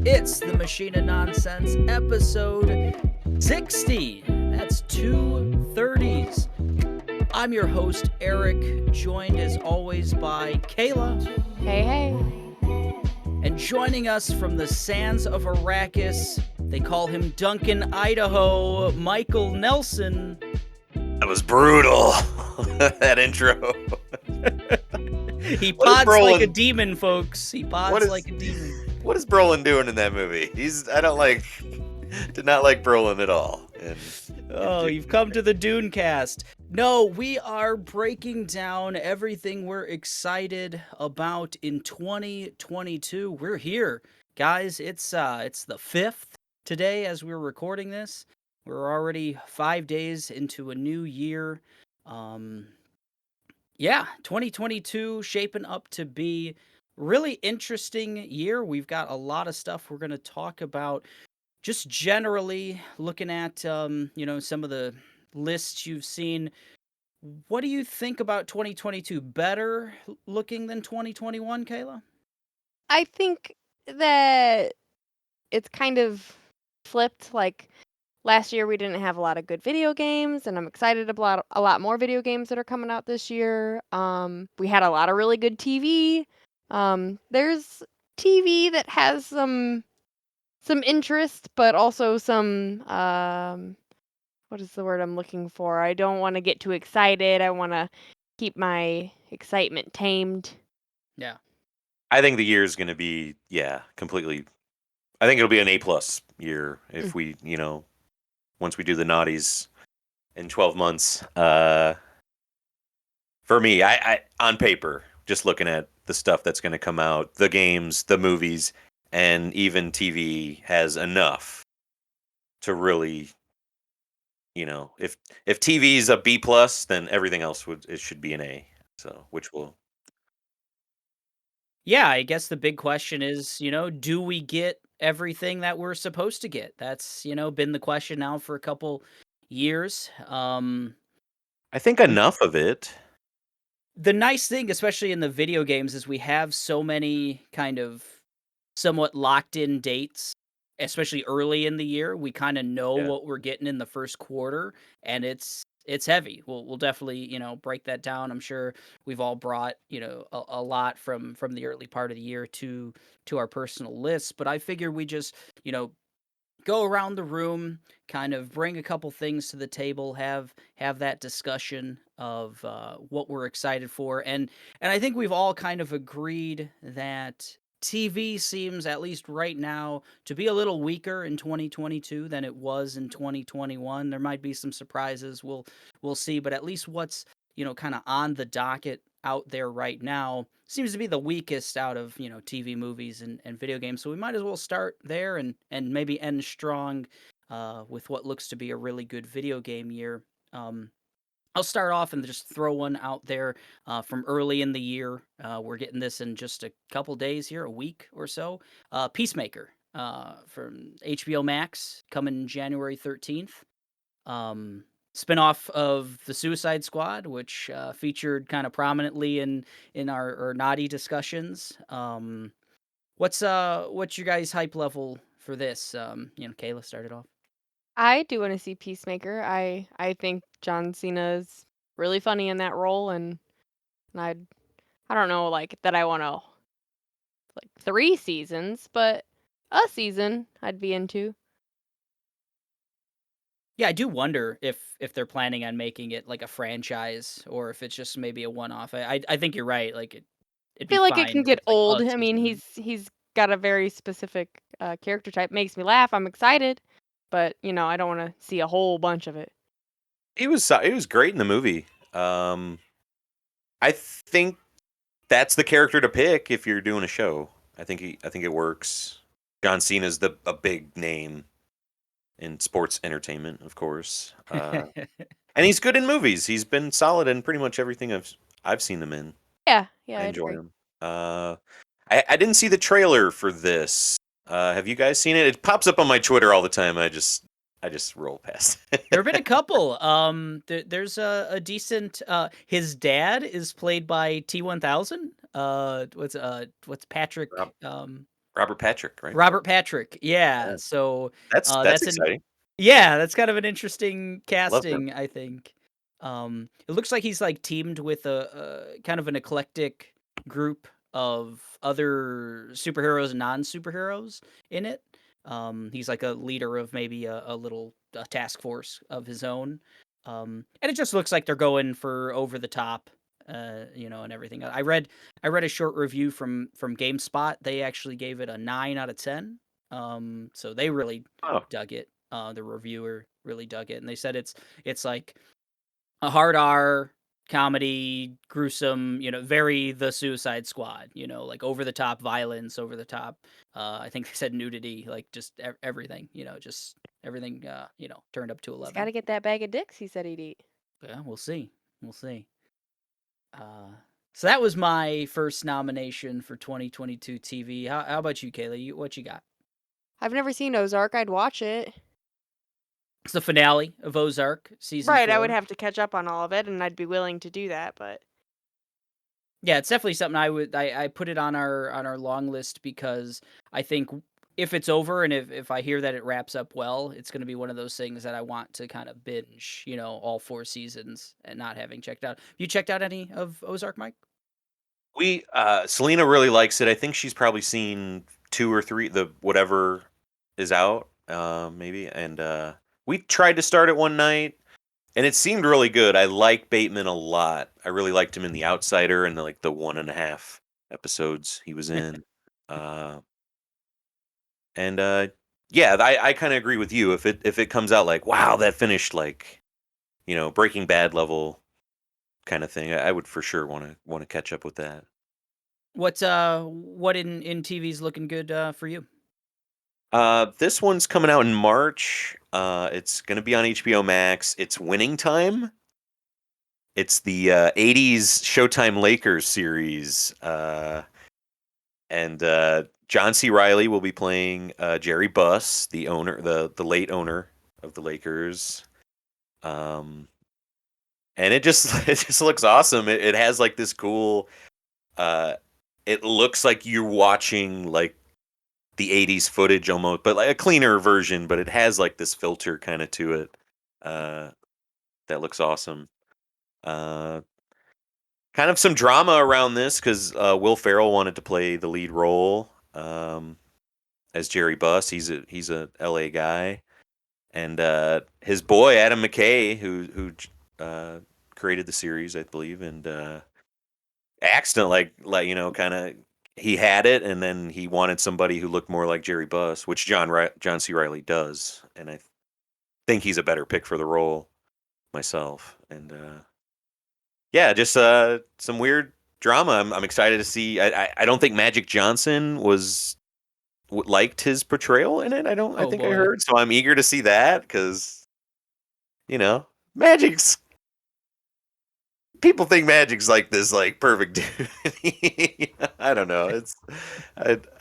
It's the Machine of Nonsense, episode 60. That's 230s. I'm your host, Eric, joined as always by Kayla. Hey, hey. And joining us from the sands of Arrakis, they call him Duncan, Idaho, Michael Nelson. That was brutal. That intro. He What is pods like a Brolin- demon, folks. He pods like a demon. What is Brolin doing in that movie? Did not like Brolin at all. You've come to the Dune cast. No, we are breaking down everything we're excited about in 2022. We're here, guys. It's the 5th today as we're recording this. We're already 5 days into a new year. 2022 shaping up to be really interesting year. We've got a lot of stuff we're going to talk about. Just generally looking at, some of the lists you've seen. What do you think about 2022? Better looking than 2021, Kayla? I think that it's kind of flipped. Like last year, we didn't have a lot of good video games, and I'm excited about a lot more video games that are coming out this year. We had a lot of really good TV. There's TV that has some interest, but also some what is the word I'm looking for? I don't want to get too excited. I want to keep my excitement tamed. Yeah. I think the year is going to be, completely. I think it'll be an A+ year if we, once we do the naughties in 12 months. For me, I on paper, just looking at the stuff that's going to come out, the games, the movies, and even TV has enough to really, if TV is a B+, then everything else should be an A. So, which will. Yeah, I guess the big question is, do we get everything that we're supposed to get? That's, been the question now for a couple years. I think enough of it. The nice thing, especially in the video games, is we have so many kind of somewhat locked in dates, especially early in the year. We kind of know what we're getting in the first quarter, and it's heavy. We'll definitely, break that down. I'm sure we've all brought, a lot from the early part of the year to our personal lists, but I figure we just, go around the room, kind of bring a couple things to the table, have that discussion of what we're excited for, and I think we've all kind of agreed that TV seems, at least right now, to be a little weaker in 2022 than it was in 2021. There might be some surprises, we'll see, but at least what's kind of on the docket out there right now seems to be the weakest out of TV, movies, and video games. So we might as well start there and maybe end strong with what looks to be a really good video game year. I'll start off and just throw one out there from early in the year. We're getting this in just a couple days here, a week or so. Peacemaker from HBO Max, coming January 13th. Spinoff of the Suicide Squad, which featured kind of prominently in our naughty discussions. What's your guys' hype level for this? Kayla started off. I do want to see Peacemaker. I think John Cena is really funny in that role, and I don't know like that I want to like 3 seasons, but a season I'd be into. Yeah, I do wonder if they're planning on making it like a franchise or if it's just maybe a one-off. I think you're right. Like it'd I be feel like it fine can if get it's like old. a I mean, season. he's got a very specific character type. Makes me laugh. I'm excited, but I don't want to see a whole bunch of it. He was great in the movie. I think that's the character to pick if you're doing a show. I think it works. John Cena's a big name in sports entertainment, of course, and he's good in movies. He's been solid in pretty much everything I've seen him in. Yeah, I I'd enjoy agree. him. I didn't see the trailer for this. Have you guys seen it? It pops up on my Twitter all the time. I just roll past. There have been a couple. There's a decent. His dad is played by T1000. What's Patrick? Rob- Robert Patrick, right? Robert Patrick, yeah. Yeah. So That's that's an exciting. yeah, that's kind of an interesting Love him. casting, I think. It looks like he's like teamed with a kind of an eclectic group of other superheroes and non-superheroes in it. He's like a leader of maybe a task force of his own. And it just looks like they're going for over the top, and everything. I read a short review from GameSpot. They actually gave it a 9 out of 10. So they really Oh, dug it. The reviewer really dug it, and they said it's like a hard R comedy, gruesome, very The Suicide Squad, like over the top violence, over the top. I think they said nudity, like just everything, just everything, turned up to He's got 11. to get that bag of dicks he said he'd eat. Yeah, we'll see. We'll see. Uh, so that was my first nomination for 2022 TV. How about you, Kayla? What you got? I've never seen Ozark. I'd watch it. It's the finale of Ozark season Right, I would 4. have to catch up on all of it, and I'd be willing to do that, but Yeah, it's definitely something I put it on our long list because I think if it's over and if I hear that it wraps up well, it's going to be one of those things that I want to kind of binge, all 4 seasons and not having checked out. You checked out any of Ozark, Mike? we Selena really likes it. I think she's probably seen 2 or 3 the whatever is out, maybe. And we tried to start it one night, and it seemed really good. I like Bateman a lot. I really liked him in The Outsider and the 1.5 episodes he was in. Uh, and yeah, I kind of agree with you. If it comes out like, wow, that finished like Breaking Bad level kind of thing, I would for sure want to catch up with that. What in TV's looking good for you? This one's coming out in March. It's gonna be on HBO Max. It's Winning Time. It's the '80s Showtime Lakers series, and John C. Riley will be playing Jerry Buss, the owner, the late owner of the Lakers. Um, and it just it just looks awesome. It has like this cool. Uh, it looks like you're watching like the '80s footage almost, but like a cleaner version. But it has like this filter kind of to it uh, that looks awesome. Uh, Kind of some drama around this because Will Ferrell wanted to play the lead role as Jerry Buss. He's a LA guy, and his boy Adam McKay, who created the series, I believe, and accident kind of he had it, and then he wanted somebody who looked more like Jerry Buss, which John C. Riley does, and I think he's a better pick for the role myself, and yeah, just some weird drama. I'm excited to see. I don't think Magic Johnson liked his portrayal in it. I Oh think I boy. heard. So I'm eager to see that because Magic's people think Magic's like this like perfect dude. I don't know.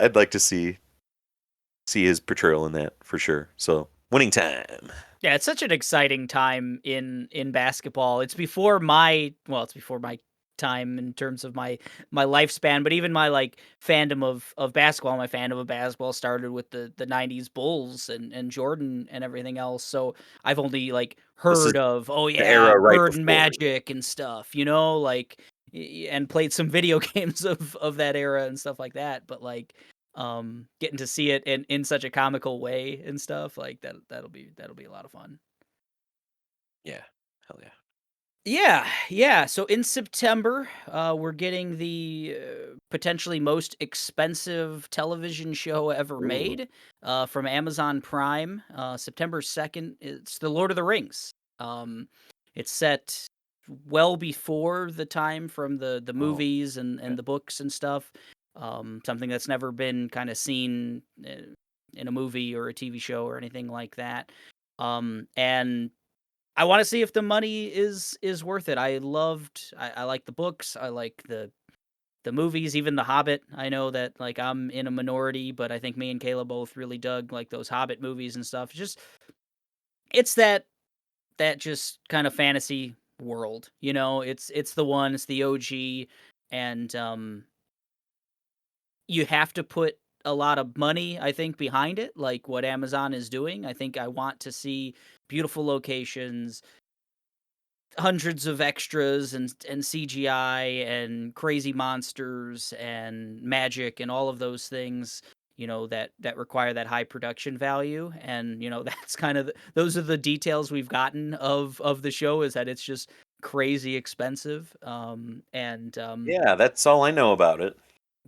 I'd like to see his portrayal in that for sure. So Winning Time. Yeah, it's such an exciting time in basketball. It's before my time in terms of my lifespan, but even my like fandom of basketball, my fandom of basketball started with the 90s Bulls and Jordan and everything else. So I've only like This is heard of, oh the yeah, era right Bird and before. Magic and stuff, like and played some video games of that era and stuff like that, but like getting to see it in such a comical way and stuff like that'll be a lot of fun. Yeah. Hell yeah. Yeah. So in September, we're getting the potentially most expensive television show ever Ooh. made from Amazon Prime. September 2nd. It's The Lord of the Rings. Um, it's set well before the time from the Oh. movies Okay. and the books and stuff. Something that's never been kind of seen in a movie or a TV show or anything like that. And I wanna see if the money is worth it. I like the books, I like the movies, even The Hobbit. I know that, like, I'm in a minority, but I think me and Kayla both really dug, like, those Hobbit movies and stuff. It's that just kinda fantasy world, It's the one, it's the OG, and, you have to put a lot of money, I think, behind it, like what Amazon is doing. I think I want to see beautiful locations, hundreds of extras and CGI and crazy monsters and magic and all of those things, that require that high production value. And, that's kind of those are the details we've gotten of the show, is that it's just crazy expensive. Yeah, that's all I know about it.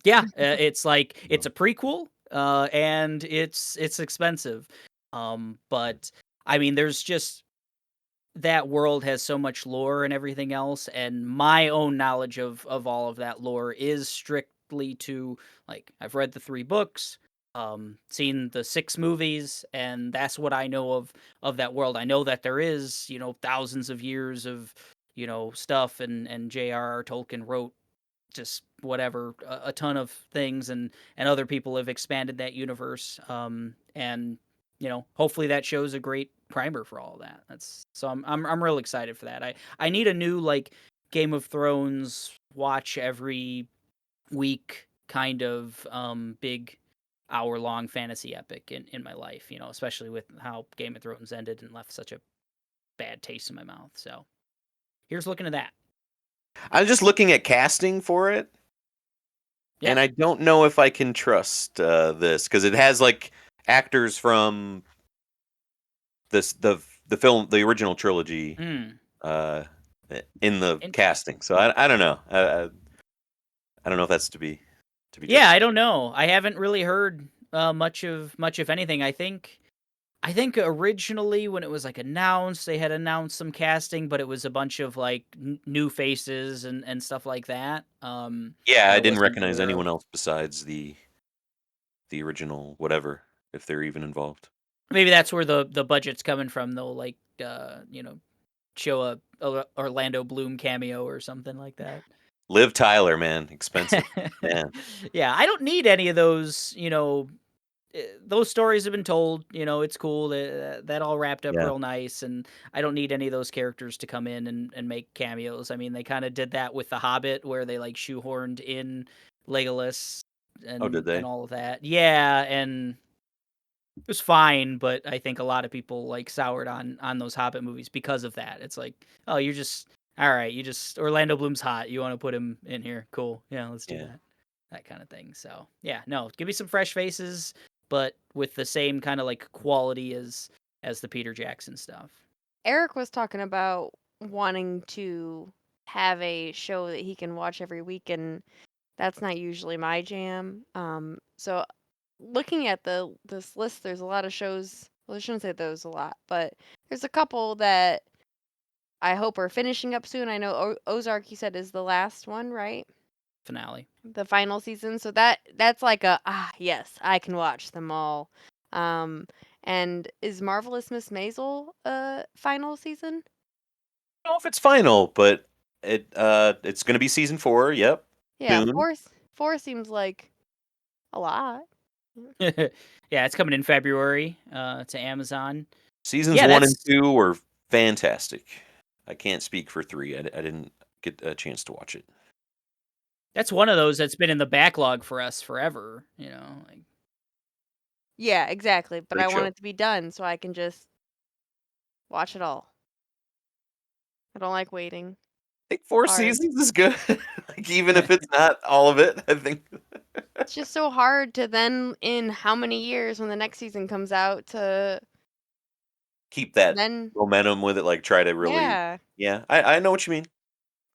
Yeah, it's like it's So, a prequel, and it's expensive. But I mean, there's just that world has so much lore and everything else, and my own knowledge of all of that lore is strictly to, like, I've read the 3 books, seen the 6 movies, and that's what I know of that world. I know that there is, thousands of years of, stuff, and J.R.R. Tolkien wrote just whatever, a ton of things, and other people have expanded that universe, and hopefully that shows a great primer for all of that. That's so I'm real excited for that. I need a new, like, Game of Thrones watch every week kind of big hour-long fantasy epic in my life, especially with how Game of Thrones ended and left such a bad taste in my mouth. So here's looking at that. I'm just looking at casting for it, Yeah. and I don't know if I can trust this because it has like actors from the film, the original trilogy, Mm. uh, in the Interesting. casting. So I don't know. I don't know if that's to be Yeah, I trusted. don't know. I haven't really heard much if anything. I think originally when it was, like, announced, they had announced some casting, but it was a bunch of, like, new faces and stuff like that. Yeah, That I I didn't wasn't recognize aware of. anyone else besides the original whatever, if they're even involved. Maybe that's where the budget's coming from, though. Like, show a Orlando Bloom cameo or something like that. Liv Tyler, man, expensive. Man. Yeah, I don't need any of those. Those stories have been told. It's cool that all wrapped up Yeah. real nice, and I don't need any of those characters to come in and make cameos. I mean, they kind of did that with The Hobbit, where they, like, shoehorned in Legolas Oh, did and they? all of that. Yeah, and it was fine, but I think a lot of people, like, soured on those Hobbit movies because of that. It's like, oh, you're just all right. You just Orlando Bloom's hot. You want to put him in here? Cool. Yeah, let's do Yeah. that kind of thing. So yeah, no, give me some fresh faces, but with the same kind of, like, quality as the Peter Jackson stuff. Eric was talking about wanting to have a show that he can watch every week, and that's not usually my jam. So looking at this list, there's a lot of shows. Well, I shouldn't say there's a lot, but there's a couple that I hope are finishing up soon. I know Ozark, you said, is the last one, right? Finale. The final season. So that's like yes, I can watch them all. Um, and is Marvelous Miss Maisel final season? I don't know if it's final, but it's gonna be season 4. Yep, Yeah, soon. four seems like a lot. Yeah, it's coming in February to Amazon. Seasons Yeah, 1 and that's 2 were fantastic. I can't speak for 3. I didn't get a chance to watch it. that's one of those that's been in the backlog for us forever. Like, Yeah, exactly. But I Great want show. it to be done so I can just watch it all. I don't like waiting. I think 4 Hard. seasons is good. Like, even if it's not all of it, I think It's just so hard to then, in how many years when the next season comes out, to keep that then, momentum with it, like, try to really. yeah. Yeah, I know what you mean.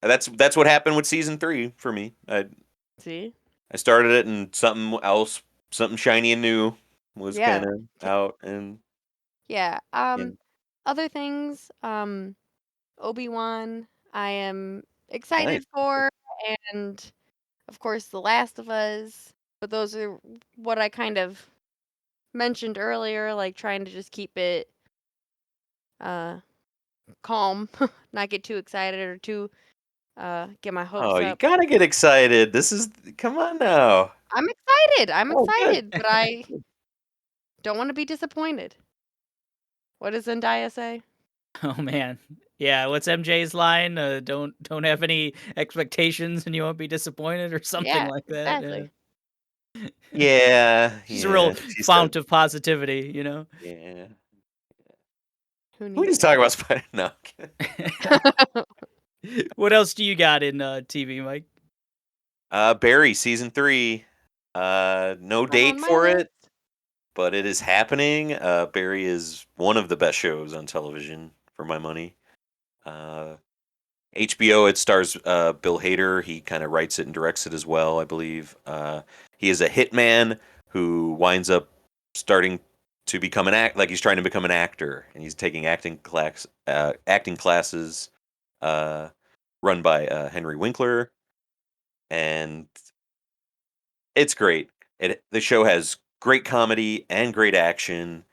That's what happened with season 3 for me. See? I started it and something else, something shiny and new was Yeah. kinda out and Yeah. yeah. Other things, Obi-Wan, I am Nice. excited for, and of course, The Last of Us. But those are what I kind of mentioned earlier, like trying to just keep it uh calm, not get too excited or too get my Oh, hopes you up. gotta get excited. This is come on now. I'm excited. I'm Oh, good. excited, but I don't want to be disappointed. What does Zendaya say? oh man, yeah. What's MJ's line? Don't have any expectations, and you won't be disappointed, or something Yeah, like that. Yeah. exactly. Yeah, She's a real she said, fount of positivity, you know? yeah. Who We needs just talk about Spider. No. that? What else do you got in, TV, Mike? Barry season 3. No Not date on my for list. it, but it is happening. Barry is one of the best shows on television for my money. Uh, HBO, it stars Bill Hader. He kind of writes it and directs it as well, I believe. He is a hitman who winds up starting to become like he's trying to become an actor, and he's taking acting classes uh, run by Henry Winkler, and it's great. The show has great comedy and great action.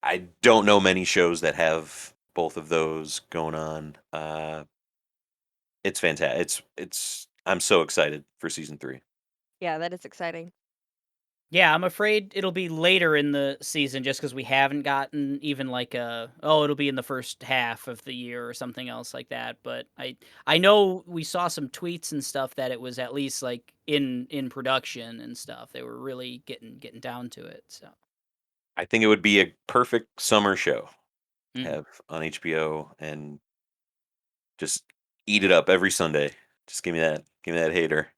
I don't know many shows that have both of those going on. It's fantastic. It's I'm so excited for season 3. Yeah, that is exciting. Yeah, I'm afraid it'll be later in the season just because we haven't gotten even like it'll be in the first half of the year or something else like that. But I know we saw some tweets and stuff that it was at least like in production and stuff. They were really getting down to it. So I think it would be a perfect summer show to mm. have on HBO and just eat it up every Sunday. Just give me that hater.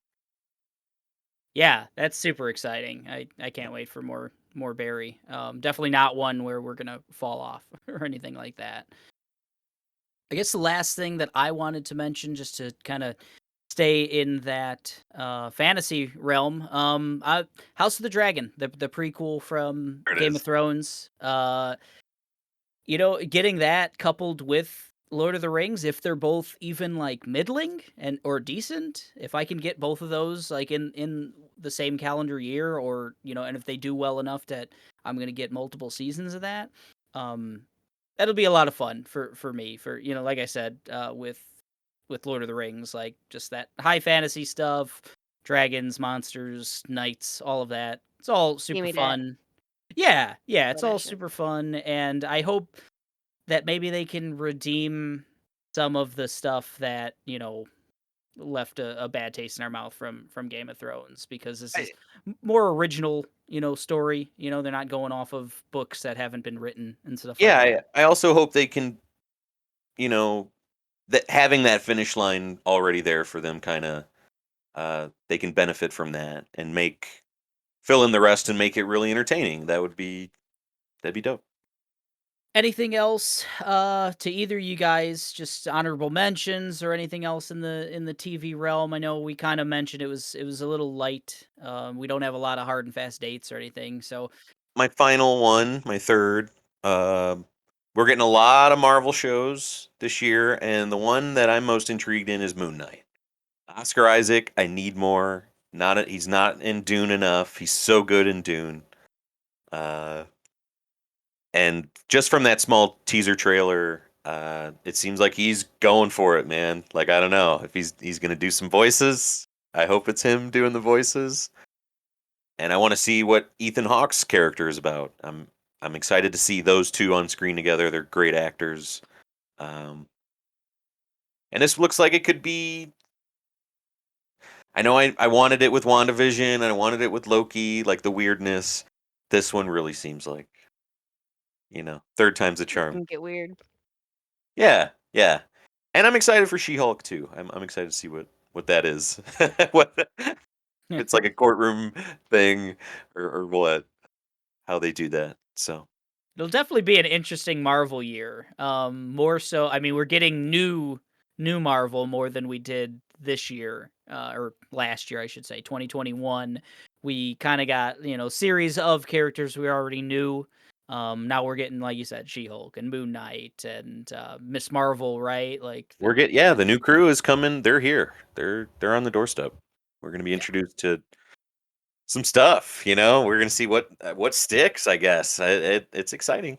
Yeah, that's super exciting. I can't wait for more Barry. Definitely not one where we're gonna fall off or anything like that. I guess the last thing that I wanted to mention, just to kind of stay in that fantasy realm, House of the Dragon, the prequel from There it Game of is. Thrones. Getting that coupled with Lord of the Rings, if they're both even like middling and or decent, if I can get both of those like in the same calendar year, or and if they do well enough that I'm gonna get multiple seasons of that, um, that'll be a lot of fun for me. For like I said, with Lord of the Rings, like just that high fantasy stuff, dragons, monsters, knights, all of that. It's all Give super me that. fun. Yeah, yeah, All it's all that shit. super fun, and I hope that maybe they can redeem some of the stuff that left a bad taste in our mouth from Game of Thrones, because this is I, more original, story. They're not going off of books that haven't been written and stuff like yeah, that. I also hope they can, you know, that having that finish line already there for them, kind of, they can benefit from that and fill in the rest and make it really entertaining. That'd be dope. Anything else to either you guys, just honorable mentions or anything else in the TV realm? I know we kind of mentioned it was a little light. We don't have a lot of hard and fast dates or anything. So My final one, my third. Um, we're getting a lot of Marvel shows this year, and the one that I'm most intrigued in is Moon Knight. Oscar Isaac, I need more. He's not in Dune enough. He's so good in Dune. Uh, and just from that small teaser trailer, it seems like he's going for it, man. Like, I don't know if he's gonna do some voices. I hope it's him doing the voices, and I want to see what Ethan Hawke's character is about. I'm excited to see those two on screen together. They're great actors, um, and this looks like it could be. I know I wanted it with WandaVision, and I wanted it with Loki, like the weirdness. This one really seems like, third time's a It's charm. gonna get weird. Yeah, yeah. And I'm excited for She-Hulk too. I'm excited to see what that is. What if it's like a courtroom thing, or what? How they do that. So it'll definitely be an interesting Marvel year. More so, I mean, we're getting new Marvel more than we did this year, or last year, I should say, 2021. We kind of got series of characters we already knew. Now we're getting, like you said, She-Hulk and Moon Knight and Miss Marvel, right? Like yeah, the new crew is coming. They're here. They're on the doorstep. We're gonna be yeah. introduced to some stuff. We're gonna see what sticks. I guess it's exciting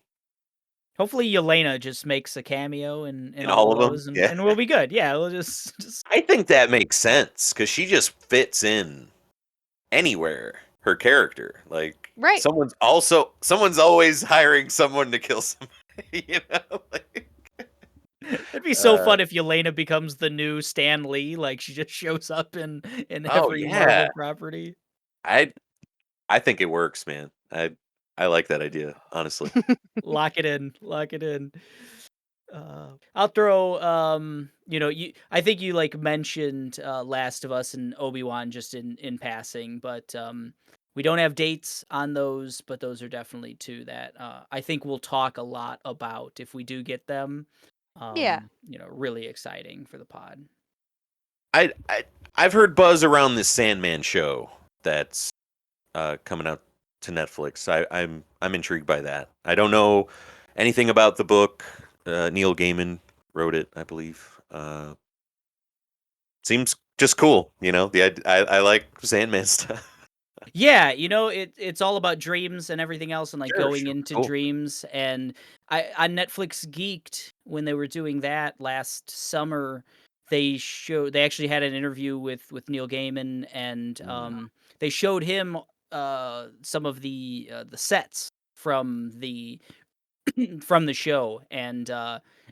Hopefully, Yelena just makes a cameo in in all all of them. those, and Yeah, and we'll be good. Yeah, we'll just I think that makes sense because she just fits in anywhere. Her character, like Right. someone's always hiring someone to kill somebody. Like, It'd be so uh, fun if Yelena becomes the new Stan Lee, like, she just shows up in oh every Marvel yeah, property. I I think it works, man. I like that idea, honestly. Lock it in. Lock it in. I'll throw I think you like mentioned Last of Us and Obi-Wan just in passing, but we don't have dates on those, but those are definitely two that I think we'll talk a lot about if we do get them. Yeah. Really exciting for the pod. I, I I've heard buzz around this Sandman show that's coming out to Netflix. I'm intrigued by that. I don't know anything about the book. Neil Gaiman wrote it, I believe. Seems just cool, you know. I like Sandman stuff. Yeah, it's all about dreams and everything else and like Sure, going sure, into cool. dreams. And I on Netflix Geeked, when they were doing that last summer, they actually had an interview with Neil Gaiman, and Mm. they showed him some of the sets from the from the show, and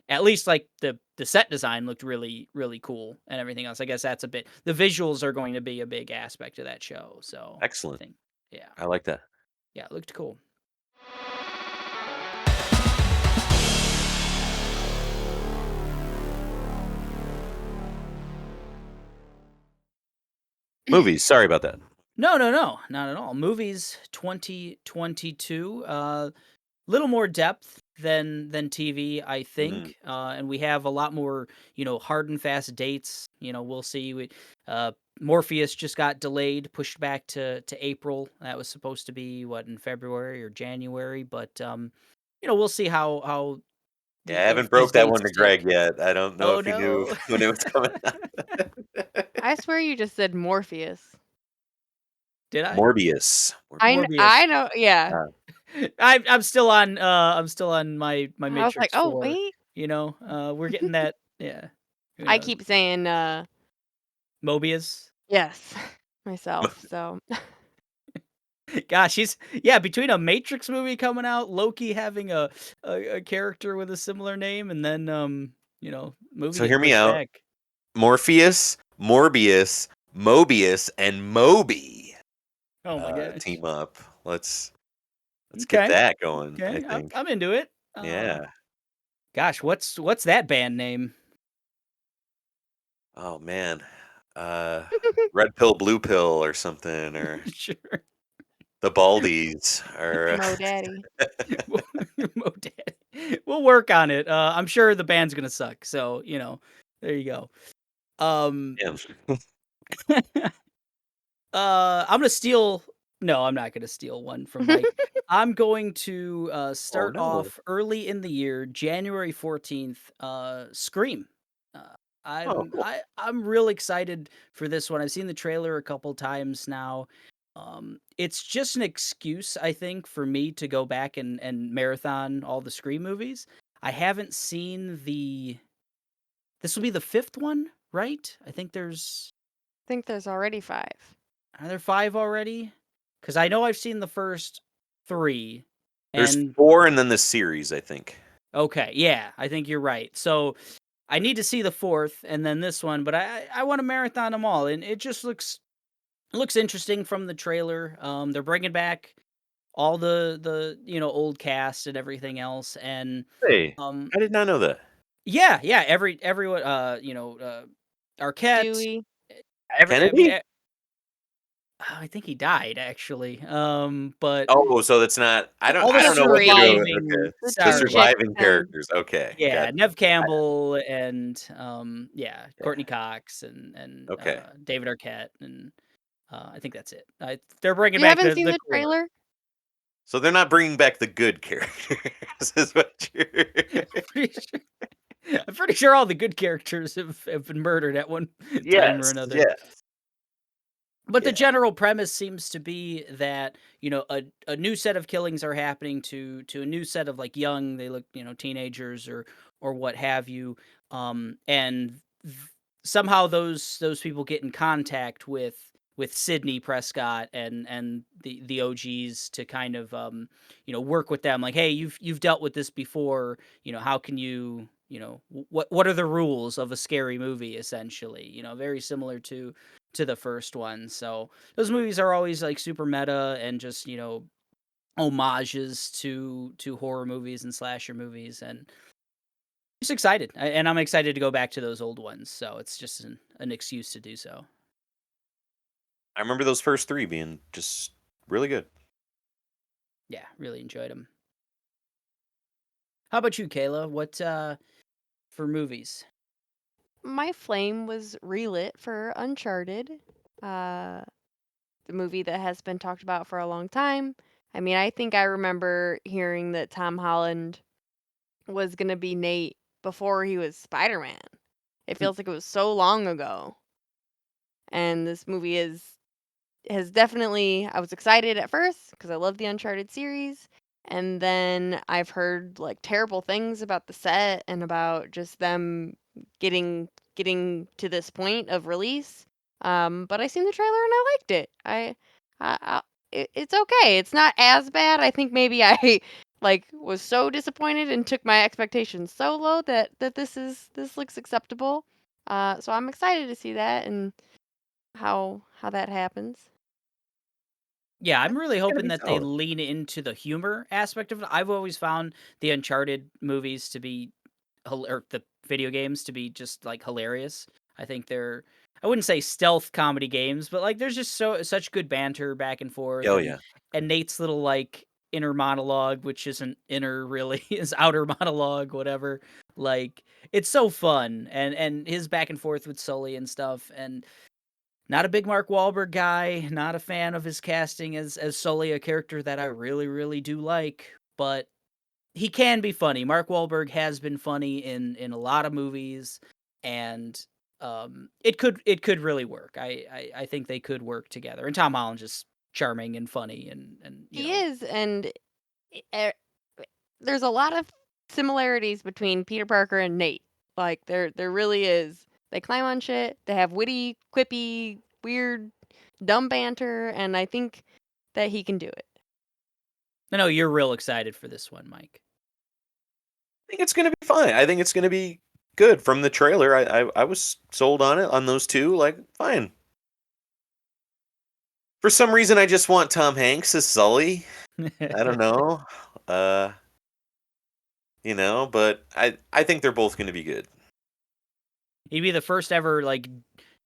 at least like the set design looked really really cool and everything else. I guess that's a bit, the visuals are going to be a big aspect of that show. So I Excellent. think, yeah, I like that. yeah, it looked cool. Movies. Sorry about that. No, no, no, not at all. Movies 2022. Little more depth than TV, I Mm. think, and we have a lot more, hard and fast dates. We'll see. Morpheus just got delayed, pushed back to April. That was supposed to be what, in February or January, but we'll see how Yeah, I if haven't these broke that dates one to stick. Greg yet. I don't know Oh if he knew no, when it was coming out. I swear you just said Morpheus. did I? Morbius. Morbius. I know, yeah. Uh, I'm still on my I was like, Matrix "Oh, 4. wait." We're getting that. Yeah, who I knows? keep saying, Mobius. yes, myself, so Gosh, between a Matrix movie coming out, Loki having a character with a similar name, and then movie so hear getting me pushed out. back. Morpheus, Morbius, Mobius, and Moby Oh my gosh. team up. Let's get Okay, that going, I okay, I'm think. I'm into it. Yeah. Gosh, what's that band name? Oh man. Uh Red pill, blue pill or something, or Sure. the Baldies or Mo Daddy. Mo Daddy. We'll work on it. I'm sure the band's gonna suck, so there you go. Um, damn. I'm gonna steal. No, I'm not gonna steal one from Mike. I'm going to Oh start no. off early in the year, January 14th. Scream. Uh, Oh I'm cool. I I'm real excited for this one. I've seen the trailer a couple times now. It's just an excuse, I think, for me to go back and marathon all the Scream movies. I haven't seen the. This will be the fifth one, right? I think there's. Think there's already 5. Are there five already? Because I know I've seen the first three, There's and 4 and then the series, I think. okay, yeah, I think you're right. So I need to see the fourth and then this one, but I want to marathon them all, and it just looks interesting from the trailer. They're bringing back all the old cast and everything else, and Hey, um, I did not know that. yeah, everyone, Arquette, Stewie. I mean, Kennedy? I think he died actually. But Oh, so that's not all the I The don't know what they're 3. doing. surviving, Okay. The The 2 sorry. chick surviving and characters. Okay. Got Yeah, it. Nev I, Campbell and, yeah, yeah. Courtney Cox and, Okay. David Arquette, and, I think that's it. They're bringing You back haven't the seen the core. trailer? So they're not bringing back the good characters, is what you're. I'm pretty sure I'm pretty sure all the good characters have been murdered at one time or Yes. another. Yeah. But the Yeah. general premise seems to be that, a new set of killings are happening to a new set of like young, they look, teenagers or what have you. And somehow those people get in contact with Sydney Prescott and the OGs to kind of work with them, like, hey, you've dealt with this before, how can you, what are the rules of a scary movie, essentially, very similar to to the first one. So those movies are always like super meta and just, homages to horror movies and slasher movies, and just excited. And I'm excited to go back to those old ones. So it's just an excuse to do so. I remember those first three being just really good. Yeah, really enjoyed them. How about you, Kayla? What for movies? My flame was relit for Uncharted, uh, the movie that has been talked about for a long time. I mean, I think I remember hearing that Tom Holland was gonna be Nate before he was Spider-Man. It feels like it was so long ago. And this movie has definitely I was excited at first because I love the Uncharted series, and then I've heard, like, terrible things about the set and about just them getting to this point of release, but I seen the trailer and I liked it. It's okay. It's not as bad. I think maybe I, like, was so disappointed and took my expectations so low that this looks acceptable. So I'm excited to see that and how that happens. Yeah, I'm really It's gonna hoping be that they solid. lean into the humor aspect of it. I've always found the Uncharted movies to be or the video games to be just like hilarious. I think they're I wouldn't say stealth comedy games, but like there's just such good banter back and forth, Oh and yeah. Nate's little like inner monologue, which isn't inner really, is outer monologue, whatever. Like it's so fun, and his back and forth with Sully and stuff. And not a big Mark Wahlberg guy, not a fan of his casting as Sully, a character that I really, really do like, but he can be funny. Mark Wahlberg has been funny in a lot of movies, and it could really work. I think they could work together. And Tom Holland's just charming and funny, and He is, and eh, there's a lot of similarities between Peter Parker and Nate. Like there really is. They climb on shit. They have witty, quippy, weird, dumb banter, and I think that he can do it. I know you're real excited for this one, Mike. I think it's gonna be fine. I think it's gonna be good. From the trailer, I was sold on it on those two. Like, fine. For some reason, I just want Tom Hanks as Sully. I don't know. Uh, but I think they're both gonna be good. He'd be the first ever like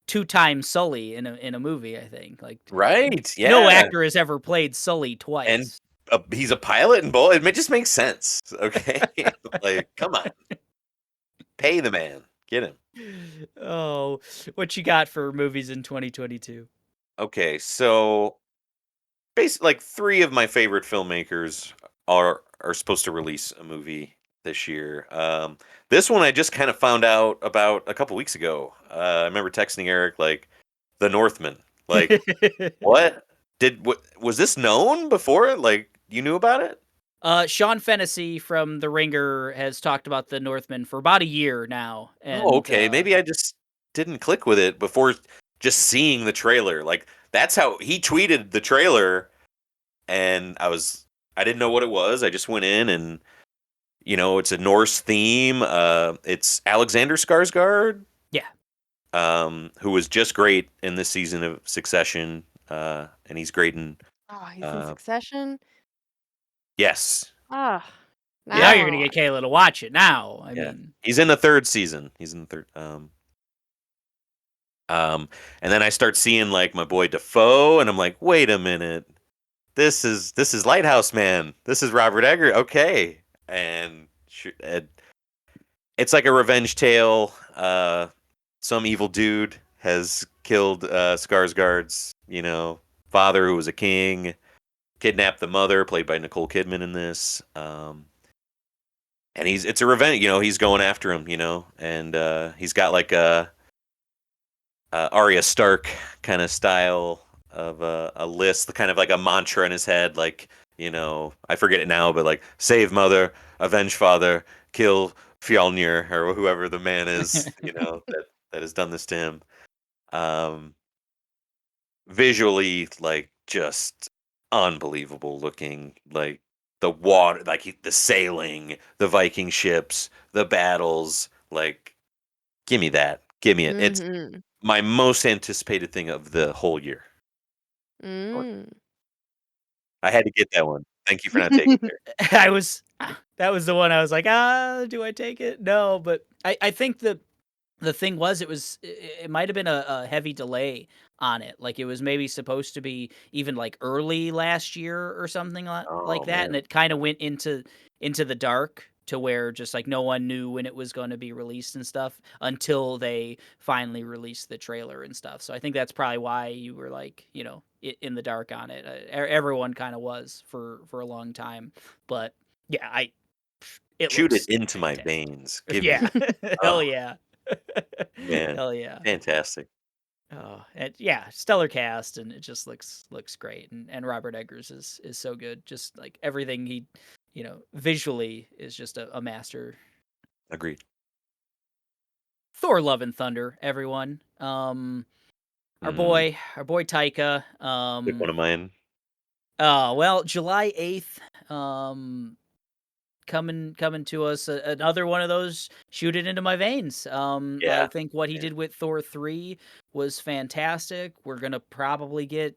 two-time Sully in a movie, I think. Like Right? no Yeah. actor has ever played Sully And twice. he's a pilot in both. It just makes sense. Okay, like, come on, pay the man, get him. Oh, what you got for movies in 2022? Okay, so basically, like three of my favorite filmmakers are supposed to release a movie this year. This one I just kind of found out about a couple weeks ago. I remember texting Eric like, The Northman. Like, what? Was this known before? Like, you knew about it? Sean Fennessy from The Ringer has talked about The Northman for about a year now, Oh, and okay. Maybe I just didn't click with it before just seeing the trailer. Like, that's how he tweeted the trailer, and I didn't know what it was. I just went in and it's a Norse theme. It's Alexander Skarsgård, yeah, who was just great in this season of Succession, and he's great in Oh, he's in uh, Succession. yes, Ah, now yeah, you're gonna now get Kayla to watch it. Now, I yeah. mean, He's in the third season. He's in the third. And then I start seeing like my boy Defoe, and I'm like, wait a minute, this is Lighthouse Man. This is Robert Eggers. Okay, and it's like a revenge tale. Some evil dude has killed Skarsgård's, father, who was a king, kidnapped the mother, played by Nicole Kidman in this. And it's a revenge. He's going after him. And he's got like a Arya Stark kind of style of a list, kind of like a mantra in his head, like I forget it now, but like save mother, avenge father, kill Fjolnir or whoever the man is, that has done this to him. Um, Visually, like just unbelievable looking, like the water, like the sailing, the Viking ships, the battles, like give me that, give me it. It's mhm. my most anticipated thing of the whole year. Mm. I had to get that one. Thank you for not taking it there. I was that was the one I was like, do I take it? No, but I think the thing was it might have been a heavy delay on it. Like it was maybe supposed to be even like early last year or something like Oh, that, and man. it kind of went into the dark to where just like no one knew when it was going to be released and stuff until they finally released the trailer and stuff. So I think that's probably why you were like, in the dark on it. Everyone kind of was for a long time, but yeah, it Shoot it looks into my fantastic. veins. Give Yeah. me Hell oh, yeah. man. Hell yeah. Fantastic. Oh, and yeah, stellar cast, and it just looks great, and Robert Eggers is so good. Just like everything he, visually is just a master. Agreed. Thor: Love and Thunder, everyone. Our Mm, boy Taika. Pick one of mine. Oh well, July 8th. Coming to us, another one of those shoot it into my veins. I Yeah. think what he Yeah. did with Thor 3 was fantastic. We're gonna probably get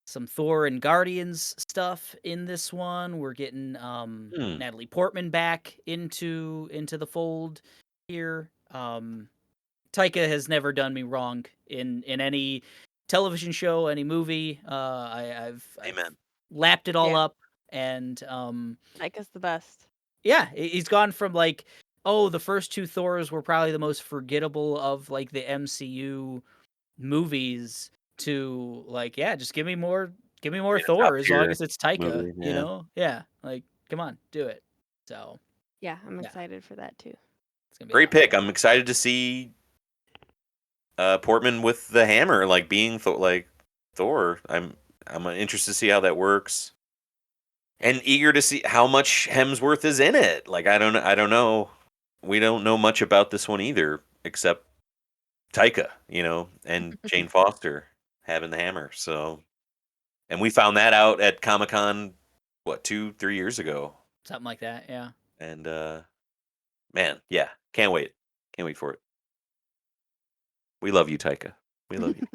some Thor and Guardians stuff in this one. We're getting Hmm. Natalie Portman back into the fold here. Taika has never done me wrong in any television show, any movie. I've Amen. lapped it all Yeah, up, and Micah's the best. yeah, he's gone from like, oh, the first two Thors were probably the most forgettable of like the MCU movies to like, yeah, just give me more Yeah, top Thor as long tier as it's Taika, movie. Yeah. Yeah, like come on, do it. So Yeah, I'm yeah, excited for that too. it's gonna be a Great lot of pick. fun. I'm excited to see Portman with the hammer, like being like Thor. I'm interested to see how that works, and eager to see how much Hemsworth is in it. Like I don't know. We don't know much about this one either, except Taika, and Jane Foster having the hammer. So, and we found that out at Comic Con, what 2-3 years ago, Something like that, yeah. and man, yeah, can't wait for it. We love you, Taika. We love you.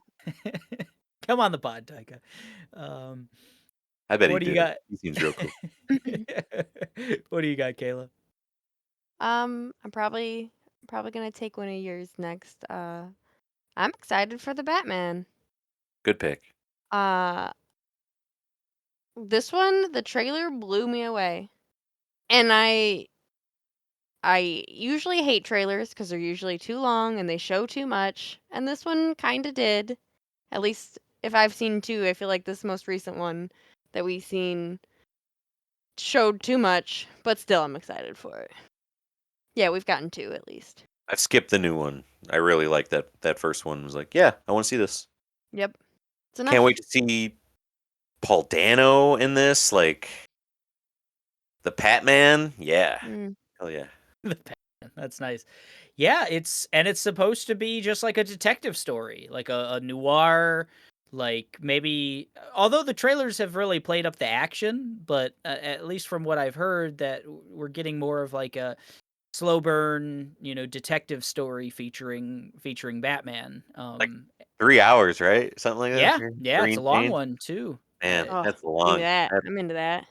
Come on the pod, Taika. Um, I bet he what do you did. got? He seems real cool. What do you got, Kayla? I'm probably gonna take one of yours next. I'm excited for the Batman. Good pick. Uh, this one, the trailer blew me away, and I usually hate trailers because they're usually too long and they show too much, and this one kind of did. At least if I've seen two, I feel like this most recent one that we seen showed too much, but still I'm excited for it. Yeah, we've gotten two at least. I've skipped the new one. I really like that first one. Was like, yeah, I want to see this. Yep. It's Can't enough. wait to see Paul Dano in this, like the Pat Man. Yeah, Mm. hell yeah. The Batman, that's nice. Yeah, it's supposed to be just like a detective story, like a noir, like maybe although the trailers have really played up the action, but at least from what I've heard that we're getting more of like a slow burn, detective story featuring Batman. Like 3 hours, right? Something like that. Yeah, yeah, it's Three a and long change. one too. Man, I Oh, that's give me long. that. That I'm into that.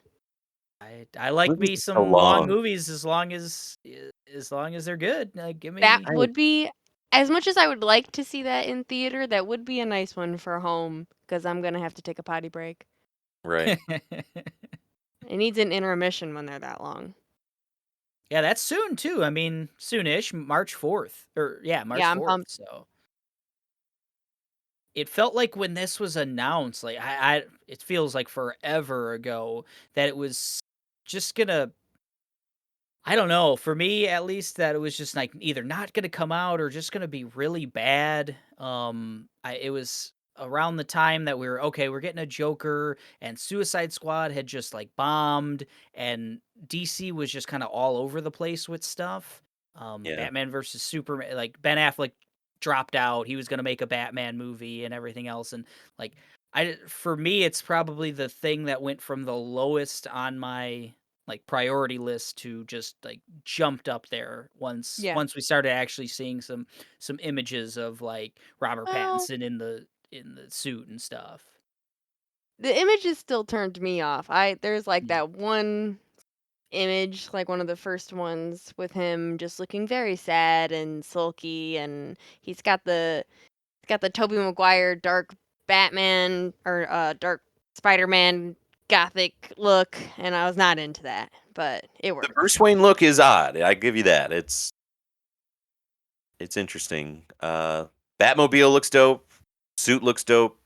I like movies me are so some long long. movies as long as they're good. Give That me Right. would be as much as I would like to see that in theater, that would be a nice one for home because I'm gonna have to take a potty break. Right. It needs an intermission when they're that long. Yeah, that's soon too. I mean, soonish, March 4th. Or yeah, March Yeah, I'm 4th. pumped. So it felt like when this was announced, like it feels like forever ago that it was just gonna I don't know, for me at least that it was just like either not gonna come out or just gonna be really bad. It was around the time that we were okay, we're getting a Joker and Suicide Squad had just like bombed and DC was just kind of all over the place with stuff. Yeah. Batman versus Superman, like Ben Affleck dropped out. He was gonna make a Batman movie and everything else. And like for me, it's probably the thing that went from the lowest on my like priority list to just like jumped up there once Yeah. once we started actually seeing some images of like Robert Well, Pattinson in the suit and stuff. the images still turned me off. There's like Mm. that one image, like one of the first ones with him just looking very sad and sulky, and he's got the Tobey Maguire dark Batman or dark Spider-Man gothic look, and I was not into that, but it The worked. Bruce Wayne look is odd. I give you that. It's interesting. Batmobile looks dope. Suit looks dope.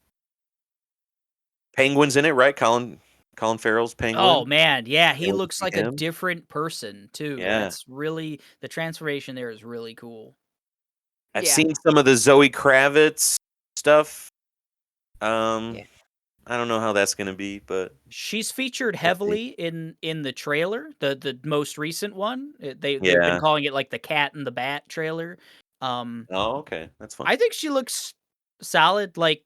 Penguin's in it, right? Colin Farrell's Oh Penguin. man, yeah, Can't he wait to looks see like a him. different person too. Yeah. That's really the transformation there is really cool. I've Yeah. seen some of the Zoe Kravitz stuff. Um, Yeah. I don't know how that's gonna be, but She's featured we'll see. heavily in the trailer, the most recent one. They've been Yeah. calling it like the Cat and the Bat trailer. Oh, okay. That's fun. I think she looks solid. Like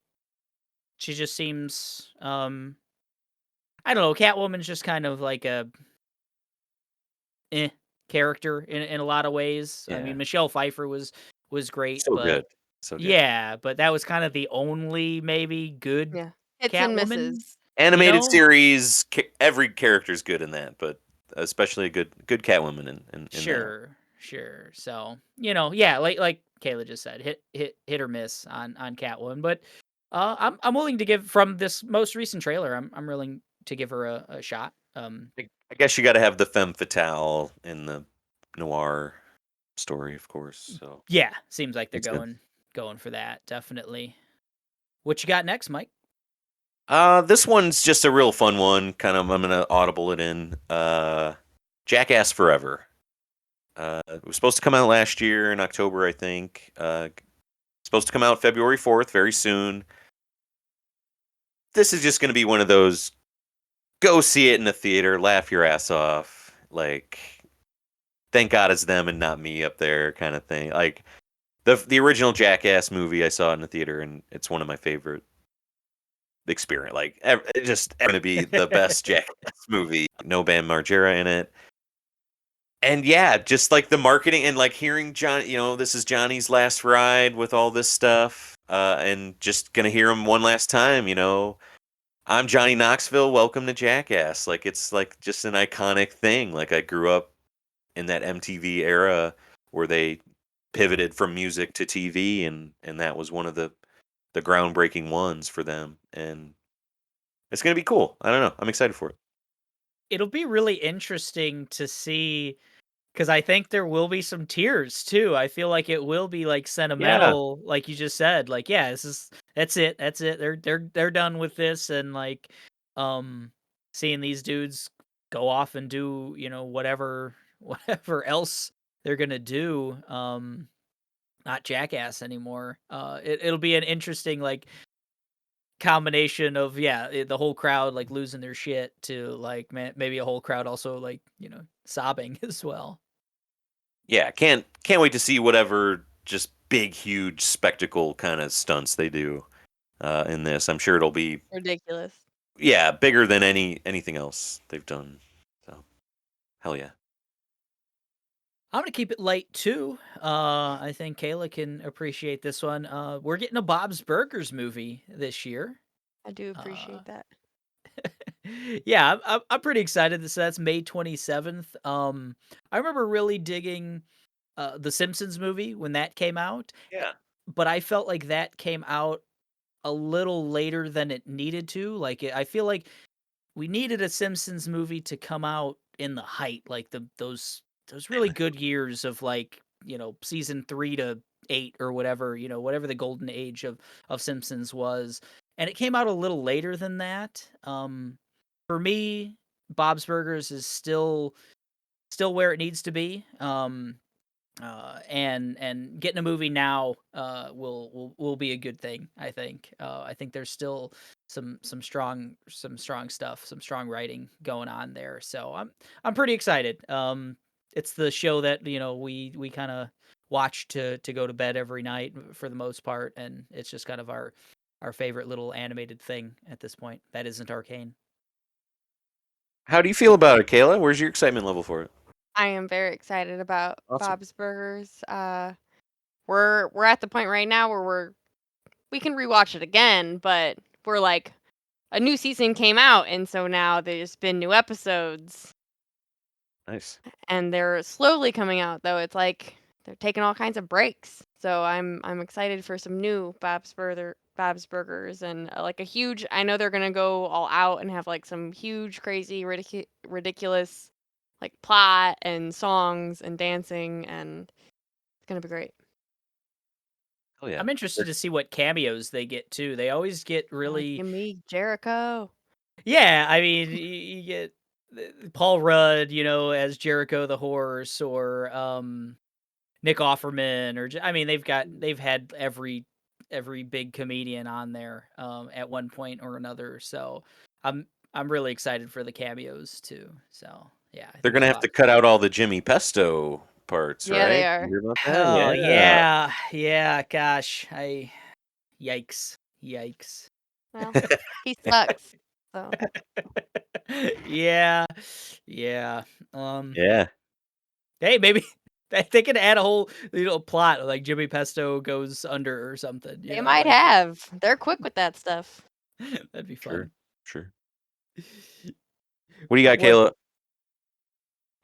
she just seems I don't know, Catwoman's just kind of like a eh character in a lot of ways. I Yeah. mean, Michelle Pfeiffer was great, So but good. So good. yeah, but that was kind of the only maybe good Yeah. Hits and Catwoman, misses. you Animated know? series, every character's good in that, but especially a good Catwoman in that. Sure, sure. So, yeah, like Kayla just said, hit or miss on Catwoman, but I'm willing to give from this most recent trailer. I'm willing to give her a shot. I guess you got to have the femme fatale in the noir story, of course. So Yeah, seems like they're that's good. going for that definitely. What you got next, Mike? This one's just a real fun one. Kind of, I'm gonna audible it in. Jackass Forever. It was supposed to come out last year in October, I think. Supposed to come out February 4th, very soon. This is just gonna be one of those go see it in the theater, laugh your ass off. Like, thank God it's them and not me up there, kind of thing. Like the original Jackass movie I saw in the theater, and it's one of my favorite experience. Like, it's just going to be the best Jackass movie. No Bam Margera in it. And yeah, just like the marketing and like hearing John, this is Johnny's last ride with all this stuff, and just gonna hear him one last time. I'm Johnny Knoxville. Welcome to Jackass. Like, it's like just an iconic thing. Like, I grew up in that MTV era where they pivoted from music to TV, and that was one of the groundbreaking ones for them. And it's gonna be cool. I don't know. I'm excited for it. It'll be really interesting to see because I think there will be some tears too. I feel like it will be like Yeah. sentimental, like you just said. Like, yeah, that's it. They're done with this, and like, seeing these dudes go off and do whatever whatever else they're gonna do. Not Jackass anymore. It'll be an interesting like combination of the whole crowd like losing their shit to like maybe a whole crowd also like sobbing as well. Yeah. Can't wait to see whatever just big, huge spectacle kind of stunts they do in this. I'm sure it'll be Ridiculous. bigger than anything else they've done. So hell yeah. I'm gonna keep it light too. I think Kayla can appreciate this one. We're getting a Bob's Burgers movie this year. I do Uh, appreciate that. yeah, I'm pretty excited. So that's May 27th. I remember really digging the Simpsons movie when that came out, Yeah. but I felt like that came out a little later than it needed to. Like I feel like we needed a Simpsons movie to come out in the height, like those really good years of like season 3 to 8 or whatever whatever the golden age of Simpsons was, and it came out a little later than that. For me, Bob's Burgers is still where it needs to be. And getting a movie now will be a good thing. I think there's still some strong stuff, some strong writing going on there. So I'm pretty excited. It's the show that we kind of watch to go to bed every night for the most part, and it's just kind of our favorite little animated thing at this point that isn't Arcane. How do you feel about it, Kayla? Where's your excitement level for it? I am very excited about Awesome. Bob's Burgers. We're at the point right now where we can rewatch it again, but we're like a new season came out, and so now there's been new episodes, Nice. and they're slowly coming out. Though it's like they're taking all kinds of breaks. So I'm excited for some new Bob's Burgers and like a huge. I know they're gonna go all out and have like some huge, crazy, ridiculous like plot and songs and dancing, and it's gonna be great. Oh yeah. I'm interested to see what cameos they get too. They always get really Give me Jericho. yeah, I mean, you get Paul Rudd, as Jericho the Horse, or Nick Offerman, or I mean, they've had every big comedian on there at one point or another. So I'm I'm really excited for the cameos too. So yeah, I They're think gonna it'll have be to cut out all the Jimmy Pesto parts, Yeah, they right? You are. hear about that? oh Yeah. yeah, gosh, yikes. Well, he sucks. So Yeah, yeah. Um, Yeah. hey, maybe they could add a whole plot like Jimmy Pesto goes under or something. they might Like have. They're quick with that stuff. that'd be Sure. fun. Sure. What do you got, What? Kayla?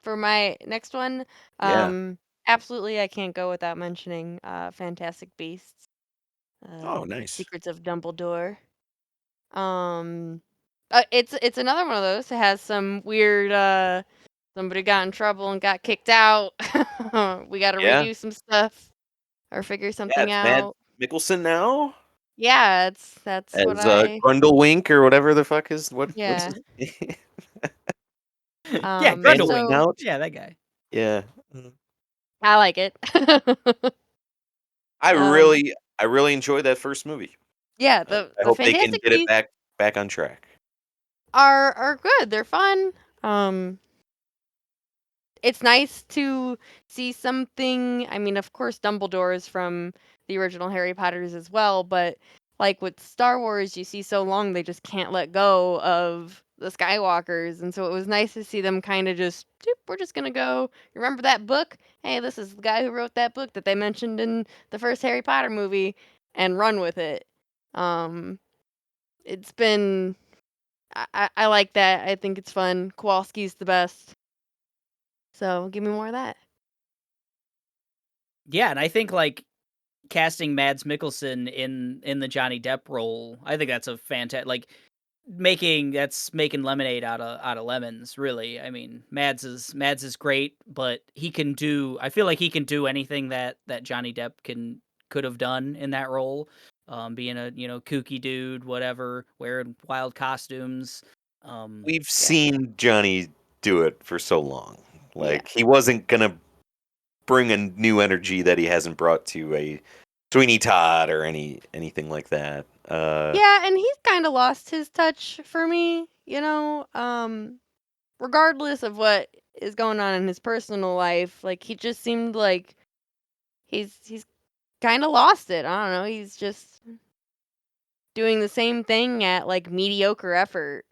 For my next one, Yeah. absolutely I can't go without mentioning Fantastic Beasts, Oh, nice. Secrets of Dumbledore. Um, it's another one of those. It has some weird. Somebody got in trouble and got kicked out. We got to Yeah. redo some stuff or figure Yeah, something it's Matt out. Mickelson now Yeah, that's what as I. Grundlewink or whatever the fuck is what's Yeah. his name? Yeah, And Grundlewink. Fanning so out. Yeah, that guy. Yeah. Mhm. I like it. I um, really I really enjoyed that first movie. yeah, I the hope they can Fantastic get it Beasts back on track. are good. They're fun. Um, it's nice to see something. I mean, of course, Dumbledore is from the original Harry Potters as well, but like with Star Wars, you see so long they just can't let go of the Skywalkers, and so it was nice to see them kind of just, "Doop, we're just gonna go. Remember that book? Hey, this is the guy who wrote that book that they mentioned in the first Harry Potter movie, and run with it." Um, it's been. I like that. I think it's fun. Kowalski's the best. So give me more of that. Yeah, and I think like casting Mads Mikkelsen in the Johnny Depp role, I think that's a fantastic like making lemonade out of lemons, really. I mean, Mads is great, but he can do I feel like he can do anything that Johnny Depp could have done in that role. Being a, kooky dude, whatever, wearing wild costumes. We've Yeah. seen Johnny do it for so long. Yeah. Like he wasn't gonna bring a new energy that he hasn't brought to a Sweeney Todd or anything like that. Yeah, and he's kind of lost his touch for me, regardless of what is going on in his personal life, like he just seemed like he's kind of lost it. I don't know, he's just doing the same thing at like mediocre effort.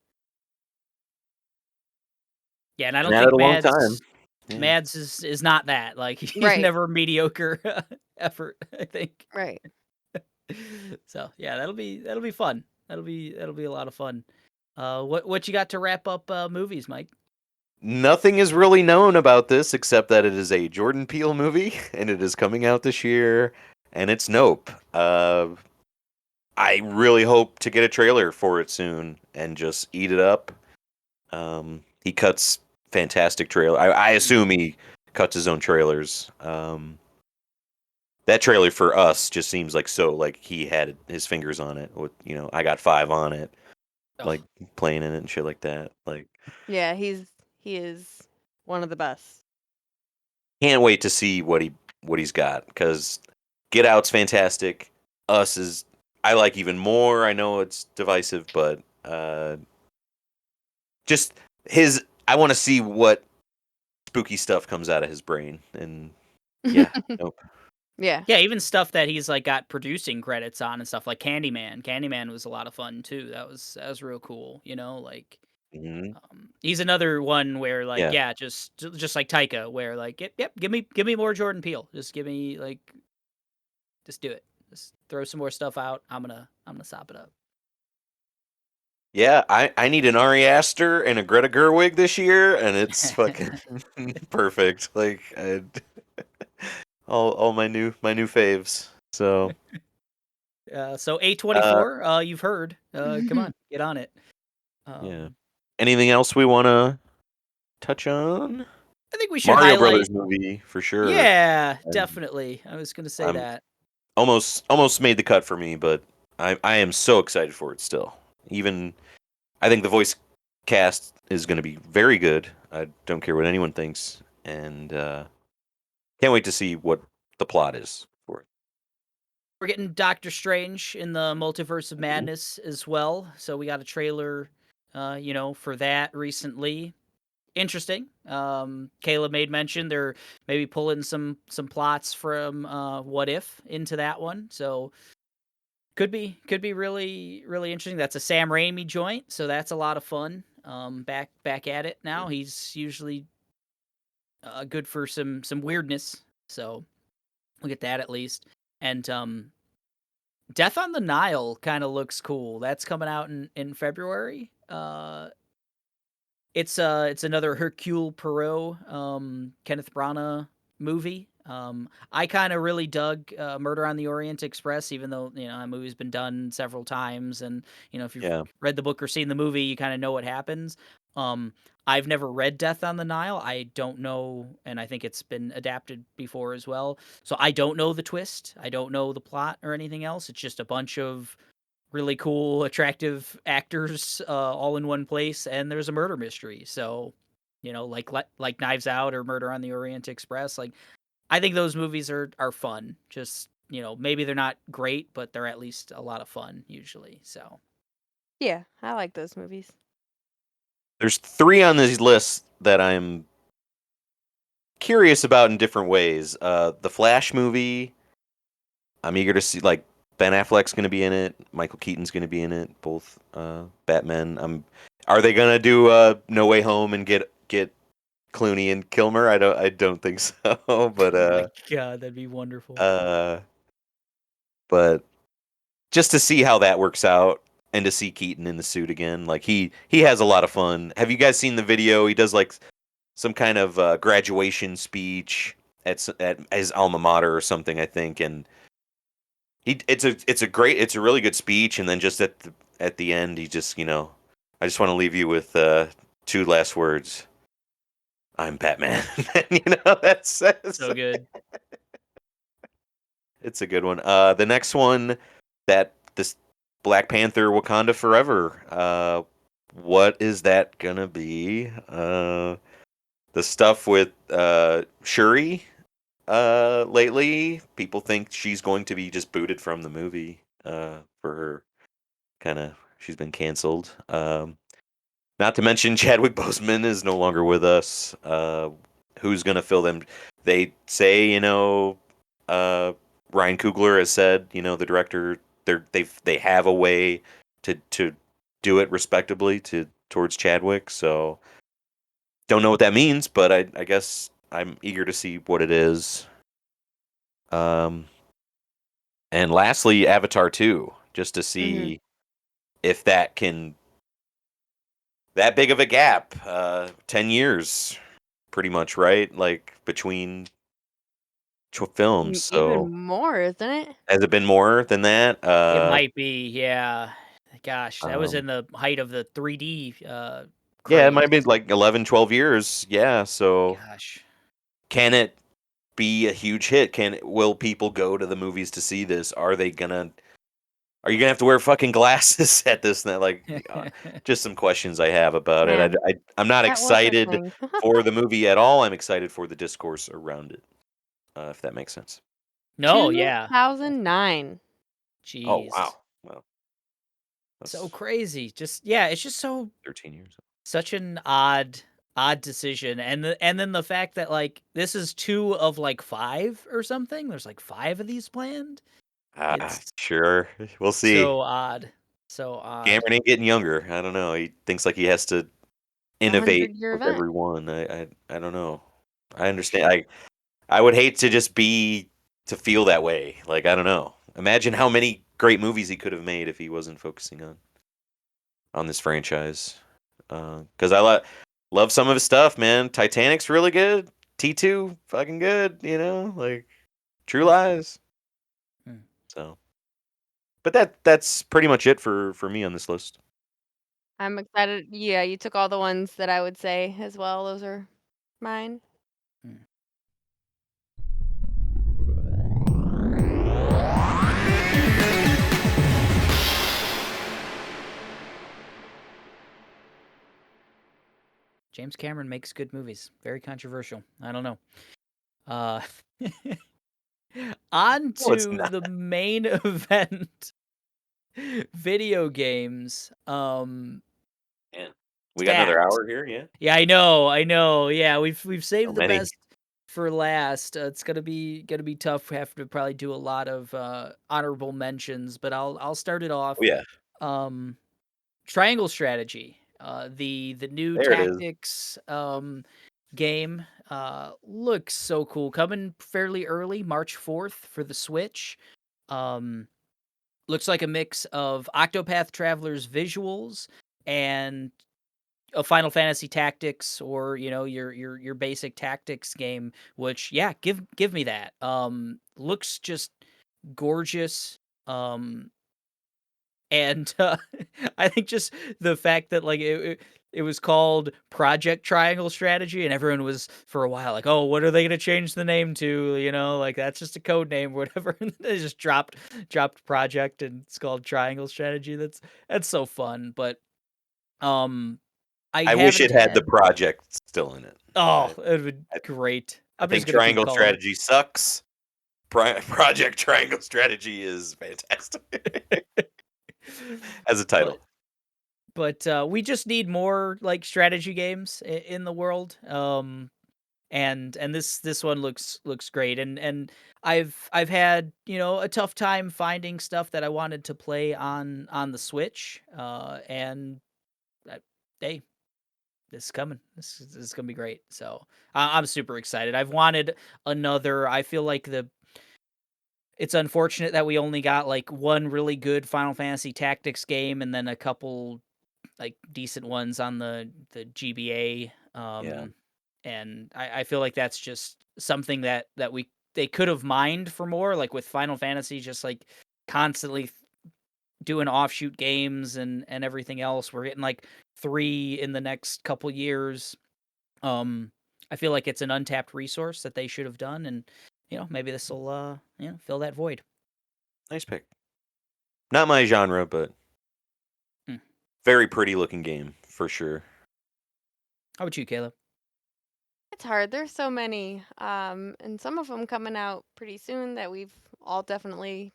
Yeah, and I Been don't at it think a long time. Yeah. Mads is not that. Like he's Right. never mediocre effort, I think. Right. So yeah, that'll be fun. That'll be a lot of fun. What you got to wrap up movies, Mike? Nothing is really known about this except that it is a Jordan Peele movie and it is coming out this year and it's Nope. I really hope to get a trailer for it soon and just eat it up. He cuts fantastic trailer. I assume he cuts his own trailers. That trailer for Us just seems like so like he had his fingers on it. With I got 5 on it, Oh, like playing in it and shit like that. Like Yeah, he is one of the best. can't wait to see what he's got because Get Out's fantastic. Us is I like even more. I know it's divisive, but just his. I want to see what spooky stuff comes out of his brain, and yeah, nope. Yeah. yeah, even stuff that he's like got producing credits on and stuff like Candyman. Candyman was a lot of fun too. That was real cool. Like Mhm. He's another one where like, Yeah. yeah, just like Taika, where like, yep, give me more Jordan Peele. Just give me like, just do it. Just throw some more stuff out. I'm gonna sop it up. Yeah, I need an Ari Aster and a Greta Gerwig this year, and it's fucking perfect. Like all my new faves. So So uh A24, you've heard. Come on, get on it. yeah. Um, Anything else we want to touch on? I think we should Mario highlight. Brothers movie for sure. Yeah, And definitely. I was gonna say I'm that. almost made the cut for me, but I am so excited for it still. Even I think the voice cast is going to be very good. I don't care what anyone thinks, and can't wait to see what the plot is for it. We're getting Doctor Strange in the Multiverse of Mhm. Madness as well. So we got a trailer, for that recently. Interesting. Kayla made mention they're maybe pulling some plots from What If into that one. So could be really really interesting. That's a Sam Raimi joint, so that's a lot of fun. Back at it now. He's usually good for some weirdness. So we'll get that at least. And Death on the Nile kind of looks cool. That's coming out in February. It's another Hercule Poirot, Kenneth Branagh movie. I kind of really dug Murder on the Orient Express, even though that movie's been done several times, and if you've Yeah, read the book or seen the movie, you kind of know what happens. Um, I've never read Death on the Nile. I don't know, and I think it's been adapted before as well. So I don't know the twist. I don't know the plot or anything else. It's just a bunch of really cool, attractive actors all in one place, and there's a murder mystery. So, like Knives Out or Murder on the Orient Express. Like, I think those movies are fun. Just maybe they're not great, but they're at least a lot of fun usually. So, Yeah, I like those movies. there's three on this list that I'm curious about in different ways. The Flash movie, I'm eager to see. Like Ben Affleck's going to be in it, Michael Keaton's going to be in it, both Batman. Are they going to do No Way Home and get Clooney and Kilmer? I don't think so. But oh my god, that'd be wonderful. uh, but just to see how that works out and to see Keaton in the suit again, like he has a lot of fun. Have you guys seen the video? He does like some kind of graduation speech at his alma mater or something, I think, and it's a really good speech, and then just at the end, he just I just want to leave you with two last words. I'm Batman. And, that's So good. it's a good one. The next one, that this Black Panther Wakanda Forever. What is that gonna be? The stuff with Shuri. Lately, people think she's going to be just booted from the movie. For her kind of, she's been canceled. Not to mention Chadwick Boseman is no longer with us. Who's gonna fill them? They say, Ryan Coogler has said, the director, they have a way to do it respectably towards Chadwick. So don't know what that means, but I guess I'm eager to see what it is. Um, and lastly, Avatar 2, just to Mhm. see if that big of a gap, 10 years pretty much, right? Like between films. Even So more, isn't it? has it been more than that? It might be, yeah. Gosh, that was in Um, the height of the 3D yeah, it might craze. be like 11, 12 years. Yeah. So Gosh. can it be a huge hit? Will people go to the movies to see this? Are you gonna have to wear fucking glasses at this? And that, like, just some questions I have about it. Man, I'm not that was a excited thing. for the movie at all. I'm excited for the discourse around it, if that makes sense. No, yeah. 2009. Oh Jeez. wow, well So that's crazy. Just yeah, it's just so 13 years. such an odd decision. And then the fact that like this is 2 of like 5 or something. There's like 5 of these planned. It's Sure, we'll see. so odd. So odd. Cameron ain't getting younger. I don't know. He thinks like he has to innovate 100-year with event. every one. I don't know. I understand. I would hate to just be to feel that way. Like I don't know. Imagine how many great movies he could have made if he wasn't focusing on this franchise. Because love some of his stuff, man. Titanic's really good. T2 fucking good. You know, like True Lies. Hmm. So, but that's pretty much it for me on this list. I'm excited. Yeah, you took all the ones that I would say as well. Those are mine. Hmm. James Cameron makes good movies. Very controversial. I don't know. Uh, on No, it's to not. the main event. Video games. Man. We got another Stacked. hour here. Yeah. Yeah, I know. Yeah, we've So saved the many. best for last. It's gonna be tough. We have to probably do a lot of honorable mentions, but I'll start it Oh off. yeah. Um, Triangle Strategy. The new There it is. tactics game looks so cool. Coming fairly early, March 4th for the Switch. Um, Looks like a mix of Octopath Traveler's visuals and a Final Fantasy Tactics, or your basic tactics game, which yeah, give me that. Looks just gorgeous. Um and I think just the fact that like it was called Project Triangle Strategy, and everyone was for a while like, oh, what are they going to change the name to? Like that's just a code name or whatever. And they just dropped Project, and it's called Triangle Strategy. That's so fun. But um I I wish haven't it had the had. project still in it. Oh, I, it would be I, great. I I'm just think gonna keep Triangle calling it. Strategy sucks. Project Triangle Strategy is fantastic as a but title. we just need more like strategy games in the world. And this one looks great. And I've had a tough time finding stuff that I wanted to play on the Switch. And uh, hey, this is coming. This is gonna be great. So I'm super excited. I've wanted another. I feel like it's unfortunate that we only got like one really good Final Fantasy Tactics game, and then a couple like decent ones on the GBA. Yeah. And I feel like that's just something that they could have mined for more, like with Final Fantasy, just like constantly doing offshoot games and everything else. We're getting like 3 in the next couple years. Um, I feel like it's an untapped resource that they should have done, and maybe this will fill that void. Nice pick. Not my genre, but Hmm. very pretty looking game for sure. How about you, Caleb? It's hard. There's so many, and some of them coming out pretty soon that we've all definitely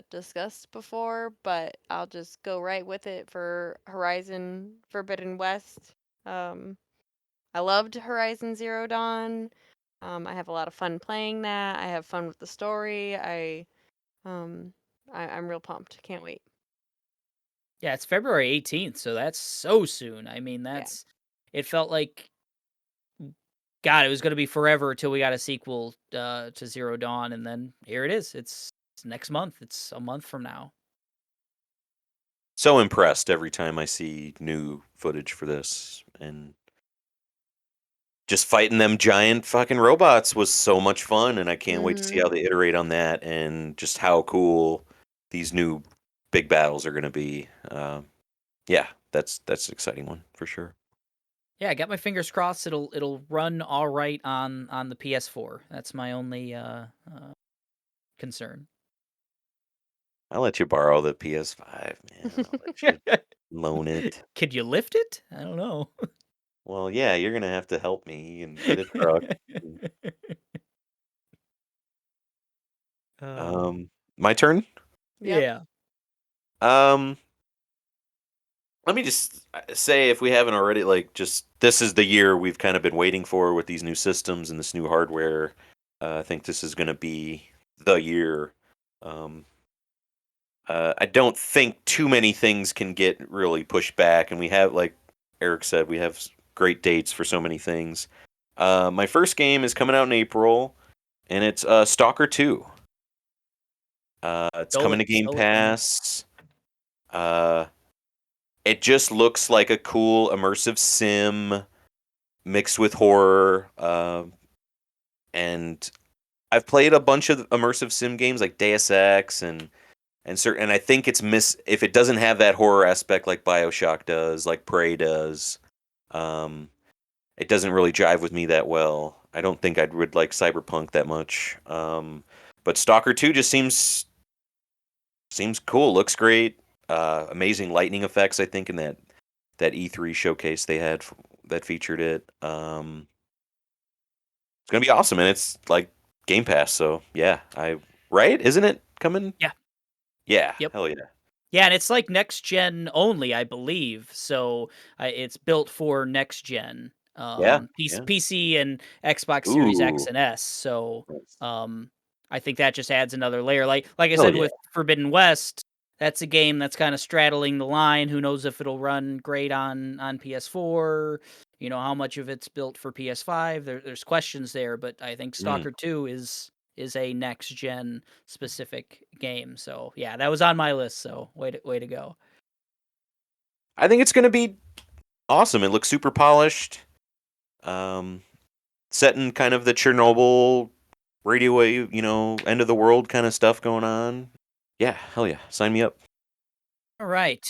discussed before. But I'll just go right with it for Horizon Forbidden West. Um, I loved Horizon Zero Dawn. I have a lot of fun playing that. I have fun with the story. Um, I'm real pumped. Can't wait. Yeah, it's February 18th, so that's so soon. I mean, Yeah. it felt like God, it was going to be forever till we got a sequel to Zero Dawn, and then here it is. It's next month. It's a month from now. So impressed every time I see new footage for this, and just fighting them giant fucking robots was so much fun, and I can't wait to see Mhm. how they iterate on that and just how cool these new big battles are going to be. Yeah, that's an exciting one for sure. Yeah, I got my fingers crossed. It'll run all right on the PS4. That's my only concern. I'll let you borrow the PS5, man. I'll let you loan it. Could you lift it? I don't know. Well, yeah, you're gonna have to help me and get a truck. and- um, Um, my turn. Yep. yeah. Um, let me just say, if we haven't already, like, just this is the year we've kind of been waiting for with these new systems and this new hardware. I think this is gonna be the year. Um, I don't think too many things can get really pushed back, and we have, like Eric said, we have great dates for so many things. My first game is coming out in April, and it's Stalker 2. It's coming to Game Stole it from me. Pass. Uh, it just looks like a cool immersive sim mixed with horror. And I've played a bunch of immersive sim games like Deus Ex and I think it's if it doesn't have that horror aspect like BioShock does, like Prey does, um, it doesn't really jive with me that well. I don't think would like Cyberpunk that much. But Stalker 2 just seems cool, looks great. Amazing lightning effects, I think, in that E3 showcase they had that featured it. It's gonna be awesome, and it's like Game Pass, so yeah, right? Isn't it coming? Yeah. Yeah, Yep. hell yeah. Yeah, and it's like next gen only, I believe. So it's built for next gen, Yeah, yeah. PC and Xbox Series X Ooh, and S. So nice. um, I think that just adds another layer. Like I Hell said yeah. with Forbidden West, that's a game that's kind of straddling the line. Who knows if it'll run great on PS4? You know how much of it's built for PS5. There's questions there, but I think Mm. Stalker 2 is a next gen specific game. So yeah, that was on my list. So way to go. I think it's gonna be awesome. It looks super polished. Um, Set in kind of the Chernobyl radio wave, end of the world kind of stuff going on. Yeah, hell yeah. Sign me up. All right.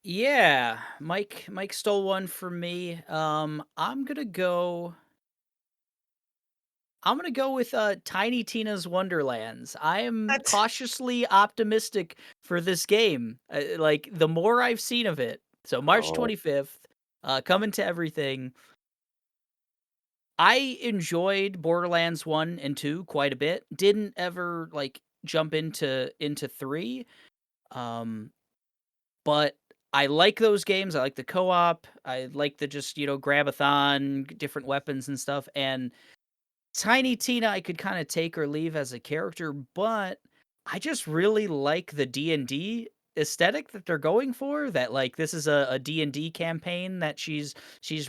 Yeah, Mike stole one from me. I'm gonna go with Tiny Tina's Wonderlands. I am What? cautiously optimistic for this game. Like the more I've seen of it. So March Oh, 25th, coming to everything. I enjoyed Borderlands 1 and 2 quite a bit. Didn't ever like jump into 3. Um but I like those games. I like the co-op. I like the just, grab-a-thon, different weapons and stuff, and Tiny Tina, I could kinda take or leave as a character, but I just really like the D&D aesthetic that they're going for, that, like, this is a D&D campaign that she's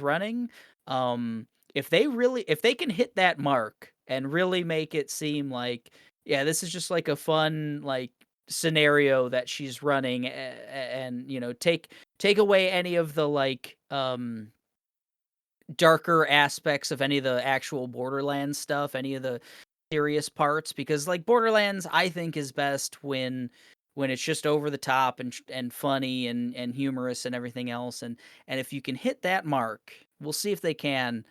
running. Um, if they can hit that mark and really make it seem like, yeah, this is just, like, a fun, like, scenario that she's running, and, take away any of the, like, darker aspects of any of the actual Borderlands stuff, any of the serious parts, because like Borderlands I think is best when it's just over the top and funny and humorous and everything else, and if you can hit that mark, we'll see if they can.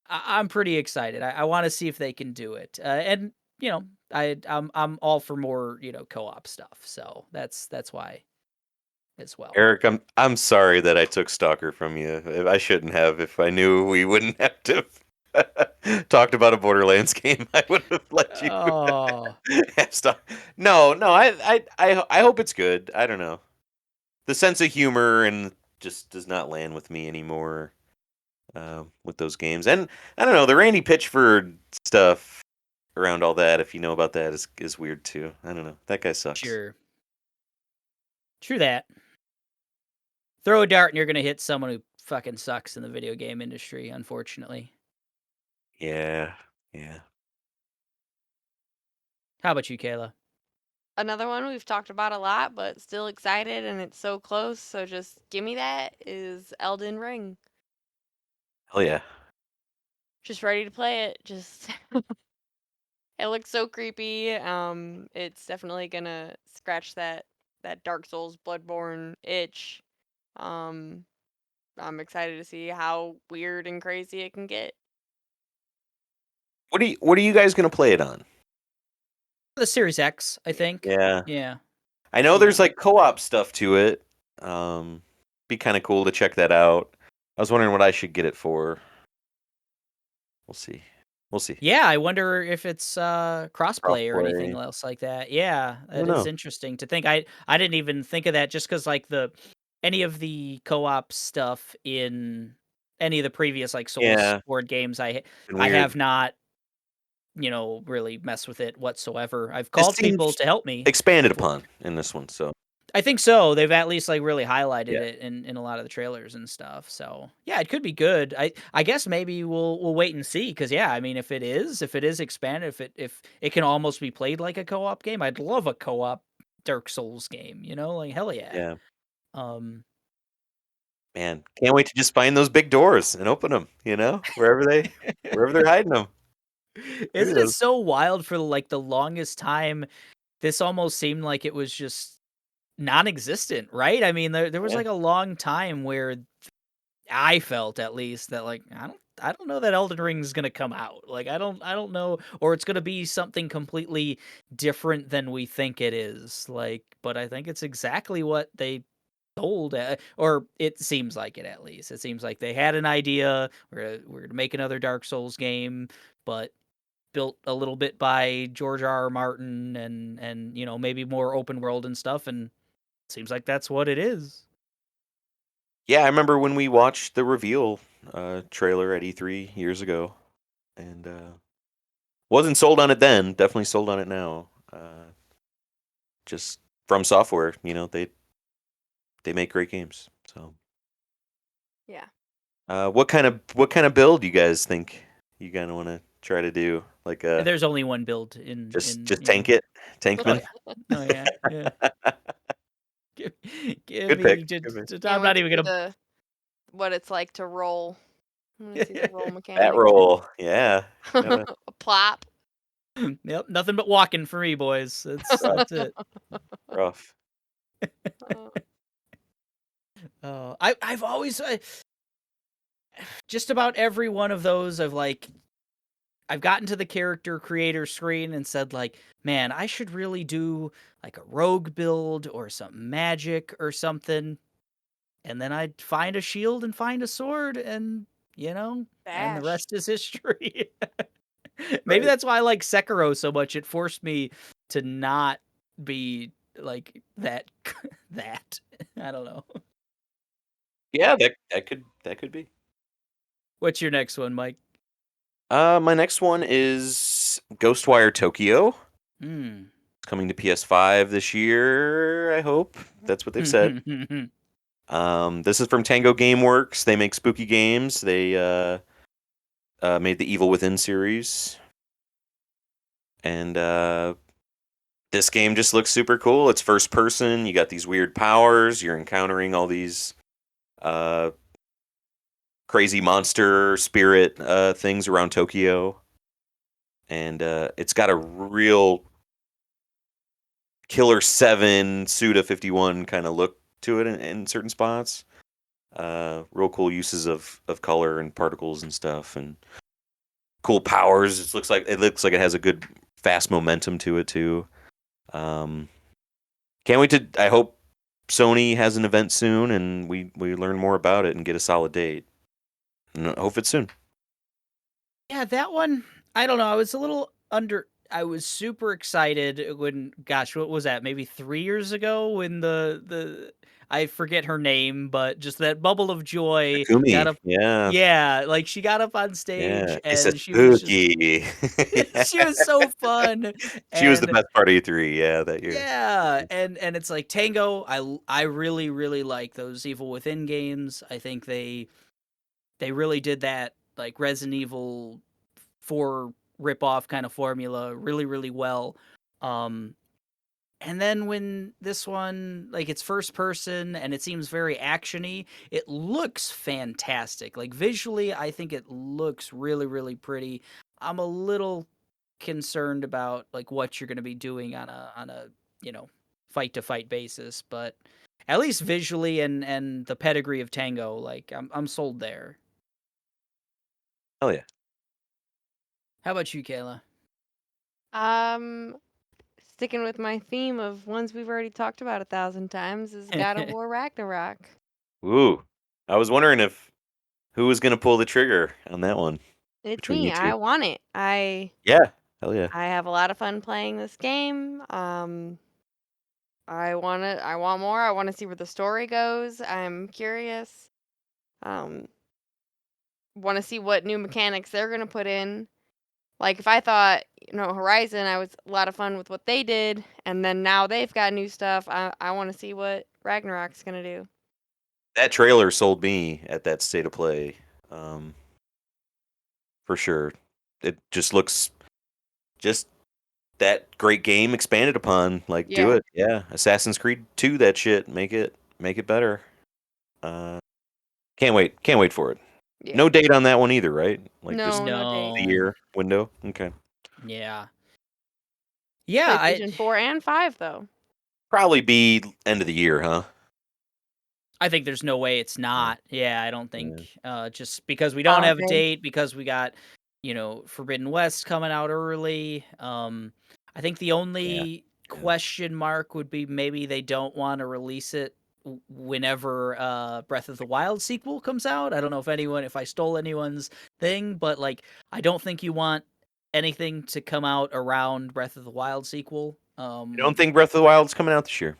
I'm pretty excited. I want to see if they can do it. And I'm all for more, co-op stuff. So that's why as well. Eric, I'm sorry that I took Stalker from you. I shouldn't have. If I knew we wouldn't have to talked about a Borderlands game, I would have let you Oh, have Stalker. No, I hope it's good. I don't know. The sense of humor and just does not land with me anymore with those games. And I don't know, the Randy Pitchford stuff around all that, if you know about that, is weird too. I don't know. That guy sucks. sure. True that. Throw a dart and you're gonna hit someone who fucking sucks in the video game industry, unfortunately. Yeah, yeah. How about you, Kayla? Another one we've talked about a lot, but still excited, and it's so close. So just give me that is Elden Ring. Hell yeah. Just ready to play it. Just it looks so creepy. It's definitely gonna scratch that Dark Souls Bloodborne itch. Um, I'm excited to see how weird and crazy it can get. What are you guys gonna play it on? The Series X, I think. Yeah. Yeah, I know yeah. there's like co-op stuff to it. Be kind of cool to check that out. I was wondering what I should get it for. We'll see. We'll see. Yeah, I wonder if it's crossplay or anything Crossplay. else like that. Yeah, I don't that is know. interesting to think. I didn't even think of that just because like the any of the co-op stuff in any of the previous like Souls Yeah, board games been I have weird. not, really messed with it whatsoever. I've This called people seems to help me expanded before. upon in this one, so I think so. They've at least like really highlighted Yeah. it in a lot of the trailers and stuff. So yeah, it could be good. I guess maybe we'll wait and see because yeah, I mean if it is expanded, if it can almost be played like a co-op game, I'd love a co-op Dark Souls game. You know, like hell yeah. Yeah. Um, Man, can't wait to just find those big doors and open them. Wherever they're hiding them. Look at isn't it those. so wild for like the longest time? This almost seemed like it was just non-existent, right? I mean, there was Yeah. like a long time where I felt at least that like I don't know that Elden Ring is gonna come out. Like I don't know, or it's gonna be something completely different than we think it is. Like, but I think it's exactly what they told, or it seems like it at least. It seems like they had an idea. We're gonna make another Dark Souls game, but built a little bit by George R. R. Martin and you know maybe more open world and stuff. And it seems like that's what it is. Yeah, I remember when we watched the reveal trailer at E3 years ago, and wasn't sold on it then. Definitely sold on it now. Just from software, they make great games. So, Yeah. what kind of build you guys think you kind of want to try to do? Like There's only one build in just you know. tank it, Oh tankman. yeah. Oh yeah. Yeah. Give, give Good pick. me. Good pick. Can't I'm wait not to even see gonna. what it's like to roll. I want to see the roll Bat mechanic. roll. Yeah. A Gotta plop. Yep. Nothing but walking for me, boys. rough. That's it. Rough. Uh, I've always just about every one of those of like I've gotten to the character creator screen and said like, man, I should really do like a rogue build or some magic or something. And then I'd find a shield and find a sword and you know, and the Bash. rest is history. Maybe Right. that's why I like Sekiro so much. It forced me to not be like that that. I don't know. Yeah, that could be. What's your next one, Mike? My next one is Ghostwire Tokyo. Hmm. It's coming to PS5 this year, I hope. That's what they've said. This is from Tango Gameworks. They make spooky games. They made the Evil Within series. And this game just looks super cool. It's first person. You got these weird powers. You're encountering all these uh, crazy monster spirit things around Tokyo. And it's got a real Killer 7 Suda 51 kind of look to it in certain spots. Real cool uses of color and particles and stuff, and cool powers. It looks like it has a good fast momentum to it too. Um, can't wait to. I hope Sony has an event soon, and we learn more about it and get a solid date. And I hope it's soon. Yeah, that one, I don't know. I was super excited when, gosh, what was that? Maybe 3 years ago when I forget her name, but just that bubble of joy got Takumi, up. yeah, Yeah, like she got up on yeah, stage it's a and she was just, spooky. she was so fun. She was the And best part of E3, yeah, that year. yeah, and it's like Tango, I really, really like those Evil Within games. I think they really did that like Resident Evil 4 rip-off kind of formula really, really well. Um, and then when this one, like it's first person and it seems very actiony, it looks fantastic. Like visually, I think it looks really, really pretty. I'm a little concerned about like what you're going to be doing on a, you know, fight to fight basis, but at least visually and the pedigree of Tango, like I'm sold there. Hell yeah. How about you, Kayla? um, Sticking with my theme of ones we've already talked about 1,000 times is God of War Ragnarok. Ooh, I was wondering if who was gonna pull the trigger on that one It's between you me. two. I want it. Yeah, hell yeah. I have a lot of fun playing this game. I want more. I want to see where the story goes. I'm curious. Um, want to see what new mechanics they're going to put in. Like if I thought, Horizon, I was a lot of fun with what they did, and then now they've got new stuff. I want to see what Ragnarok's gonna do. That trailer sold me at that state of play, um, for sure. It just looks just that great game expanded upon. Like, do Yeah, it, yeah. Assassin's Creed 2, that shit. Make it better. Uh, can't wait for it. yeah. No date on that one either, right? Like just No, no date. the No. year window. Okay, Yeah. Yeah, PlayStation 4 and 5 though. probably be end of the year, huh? I think there's no way it's Yeah, not. Yeah, I don't think, yeah, just because we don't have a Holiday. date, because we got, Forbidden West coming out early. I think the yeah, only yeah. question mark would be maybe they don't wanna release it whenever, Breath of the Wild sequel comes out. I don't know if I stole anyone's thing, but, like, I don't think you want anything to come out around Breath of the Wild sequel. I don't think Breath of the Wild's coming out this year.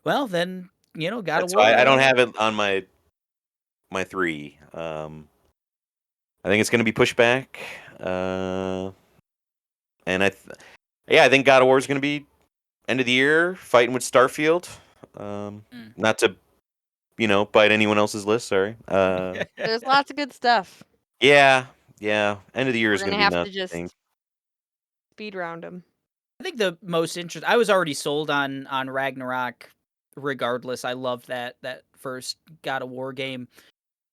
Well, then, God of That's why War, I don't have it on my three. I think it's going to be pushed back, and yeah, I think God of War is going to be end of the year, fighting with Starfield. Mm. Not to bite anyone else's list. Sorry. There's lots of good stuff. Yeah, yeah. End of the year We're is going gonna to be have nuts. to I think. just speed round them. I think the most interest I was already sold on Ragnarok regardless. I loved that first God of War game,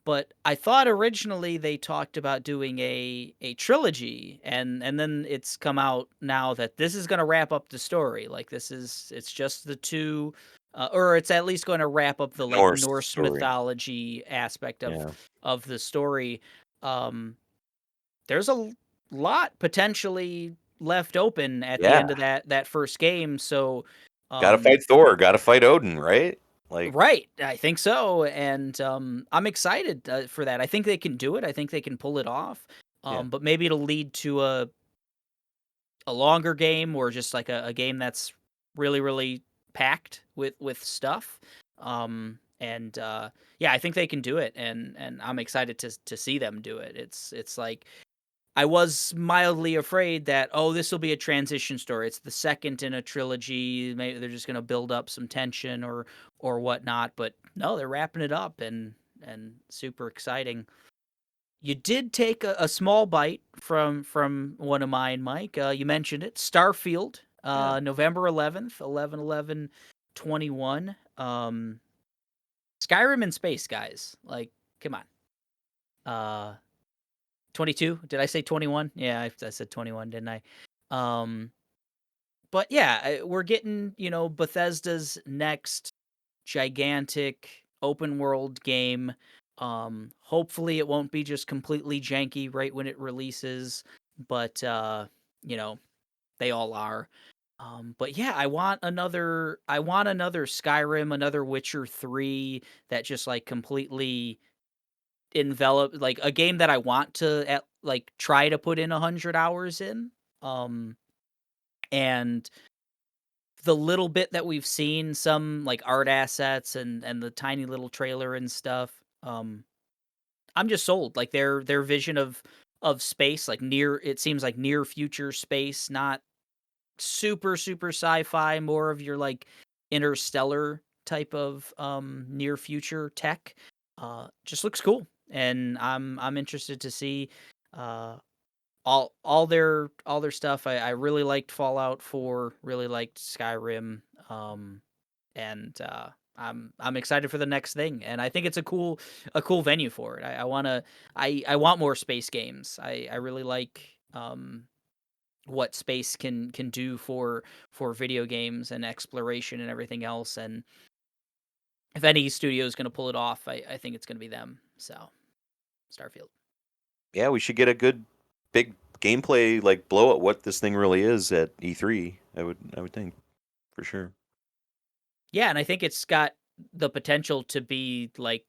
but I thought originally they talked about doing a trilogy, and then it's come out now that this is going to wrap up the story. Like it's just the two, or it's at least going to wrap up the like Norse Norse story. mythology aspect Yeah. of the story. Um there's a lot potentially left open at the end Yeah. of that first game, so, Got to um fight Thor. Got to fight Odin. Right. Like. right, I think so, and, I'm excited, for that. I think they can do it, I think they can pull it off, Yeah. but maybe it'll lead to a longer game or just, like, a game that's really, really packed with stuff, and, yeah, I think they can do it, and I'm excited to see them do it. It's like I was mildly afraid that, oh, this will be a transition story. It's the second in a trilogy. Maybe they're just going to build up some tension or whatnot. But no, they're wrapping it up and super exciting. You did take a small bite from one of mine, Mike. You mentioned it, Starfield, Yeah. November 11th, 11/11/21. Skyrim in space, guys. Like, come on. 22? Did I say 21? Yeah, I said 21, didn't I? Um, but yeah, we're getting, Bethesda's next gigantic open world game. Hopefully it won't be just completely janky right when it releases, but you know, they all are. But yeah, I want another Skyrim, another Witcher 3 that just like completely envelop like a game that I want to try to put in 100 hours in. Um and the little bit that we've seen, some like art assets and the tiny little trailer and stuff, I'm just sold. Like their vision of space, like near it seems like near future space, not super super sci-fi, more of your like interstellar type of near future tech. Just looks cool, and I'm interested to see uh all their stuff. I really liked Fallout 4, really liked Skyrim, and I'm excited for the next thing, and I think it's a cool venue for it. I want more space games. I really like what space can do for video games and exploration and everything else. And if any studio is going to pull it off, I think it's going to be them. So Starfield. Yeah. We should get a good big gameplay like blow at what this thing really is at E3. I would think for sure. Yeah, and I think it's got the potential to be like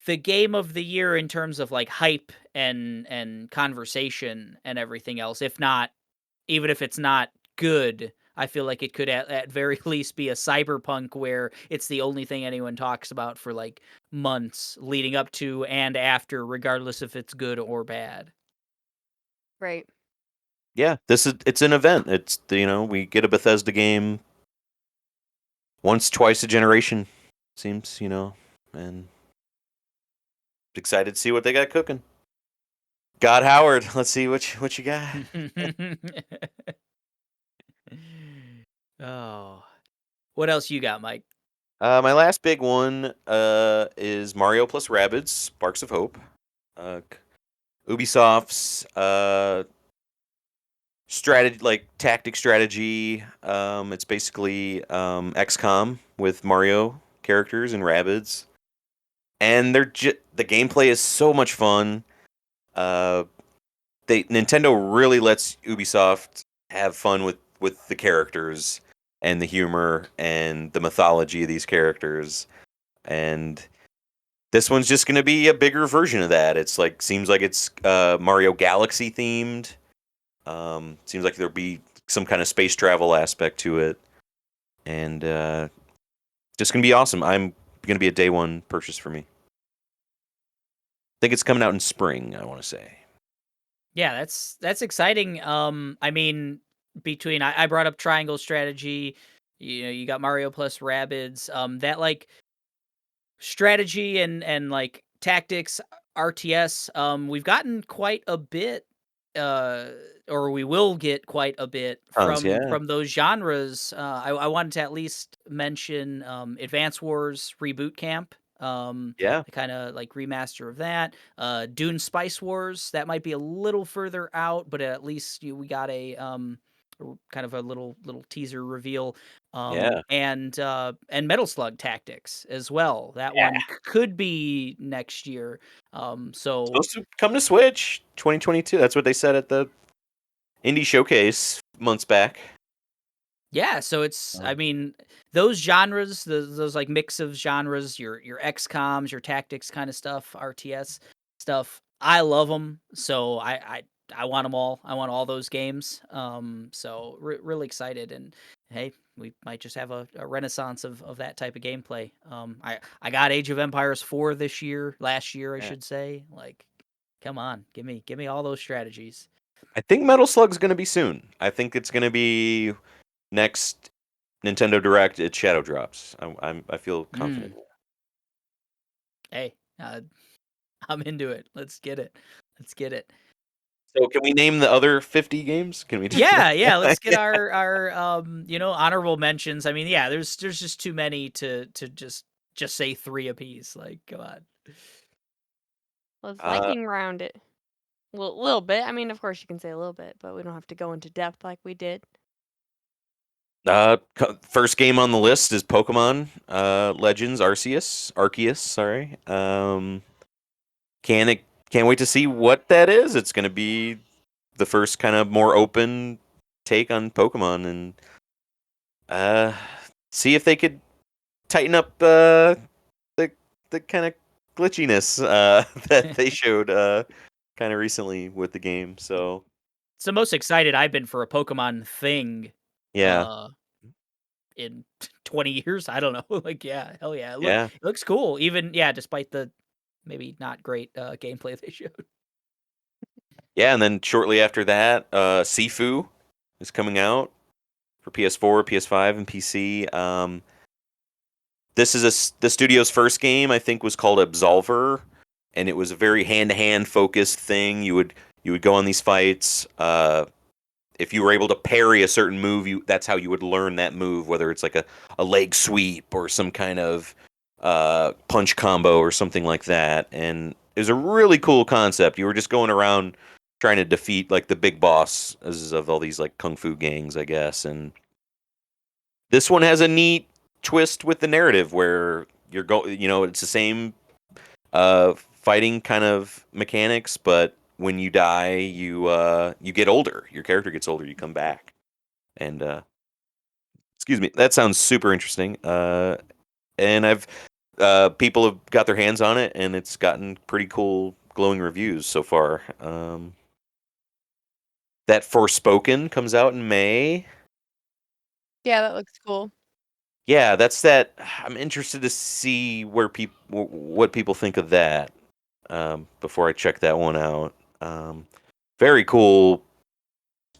the game of the year in terms of like hype and conversation and everything else. If not, even if it's not good, I feel like it could at very least be a cyberpunk where it's the only thing anyone talks about for like months leading up to and after, regardless if it's good or bad. Right. Yeah, it's an event. It's we get a Bethesda game once, twice a generation. Seems and excited to see what they got cooking. God Howard, let's see what you got. Oh. What else you got, Mike? My last big one is Mario plus Rabbids Sparks of Hope. Ubisoft's strategy, like tactic strategy. It's basically XCOM with Mario characters and Rabbids, and the gameplay is so much fun. Uh, Nintendo really lets Ubisoft have fun with the characters and the humor and the mythology of these characters, and this one's just going to be a bigger version of that. It's like seems like it's Mario Galaxy themed. Seems like there'll be some kind of space travel aspect to it, and just gonna be awesome. I'm gonna be a day one purchase for me. I think it's coming out in spring. I want to say. Yeah, that's exciting. I mean, between I brought up Triangle Strategy. You got Mario plus Rabbids. That like strategy and like tactics RTS. We've gotten quite a bit, uh, or we will get quite a bit Tons, yeah, from those genres. I wanted to at least mention Advance Wars Reboot Camp. yeah, The kind of like remaster of that. Dune Spice Wars, that might be a little further out, but at least we got a kind of a little teaser reveal. yeah. And Metal Slug Tactics as well. That Yeah. one could be next year. So Supposed to come to Switch 2022. That's what they said at the indie showcase months back. yeah, so it's I Um, mean, those genres, those like mix of genres, your XComs, your tactics kind of stuff, RTS stuff, I love them. So I want them all. I want all those games. So really excited, and hey, we might just have a renaissance of that type of gameplay. I got Age of Empires 4 this year, last year I yeah. should say. Like, come on, give me all those strategies. I think Metal Slug's gonna be soon. I think it's gonna be next Nintendo Direct. It's Shadow Drops. I feel confident. Mm, hey, I'm into it. Let's get it. Let's get it. So can we name the other 50 games? Can we do Yeah, yeah, that? let's get our honorable mentions. I mean, yeah, there's just too many to just say 3 apiece. Like, come on. Let's Uh, lightning round it. Little bit. I mean, of course you can say a little bit, but we don't have to go into depth like we did. First game on the list is Pokemon Legends Arceus. Sorry. Can't can't wait to see what that is. It's going to be the first kind of more open take on Pokemon, and uh, see if they could tighten up the kind of glitchiness that they showed kind of recently with the game. So It's the most excited I've been for a Pokemon thing, yeah, uh, in 20 years. I don't know. Like, yeah, hell yeah. yeah, It looks cool. Even yeah, despite the maybe not great gameplay they showed. yeah. And then shortly after that, Sifu is coming out for PS4, PS5, and PC. This is the studio's first game. I think was called Absolver, and it was a very hand to hand focused thing. You would go on these fights. If you were able to parry a certain move, that's how you would learn that move. Whether it's like a leg sweep or some kind of punch combo or something like that. And it was a really cool concept. You were just going around trying to defeat like the big boss of all these like kung fu gangs, I guess, and this one has a neat twist with the narrative where it's the same fighting kind of mechanics, but when you die, you get older. Your character gets older. You come back, and excuse me, that sounds super interesting. And I've people have got their hands on it, and it's gotten pretty cool, glowing reviews so far. That Forspoken comes out in May. Yeah, that looks cool. Yeah, that's that. I'm interested to see what people think of that before I check that one out. Very cool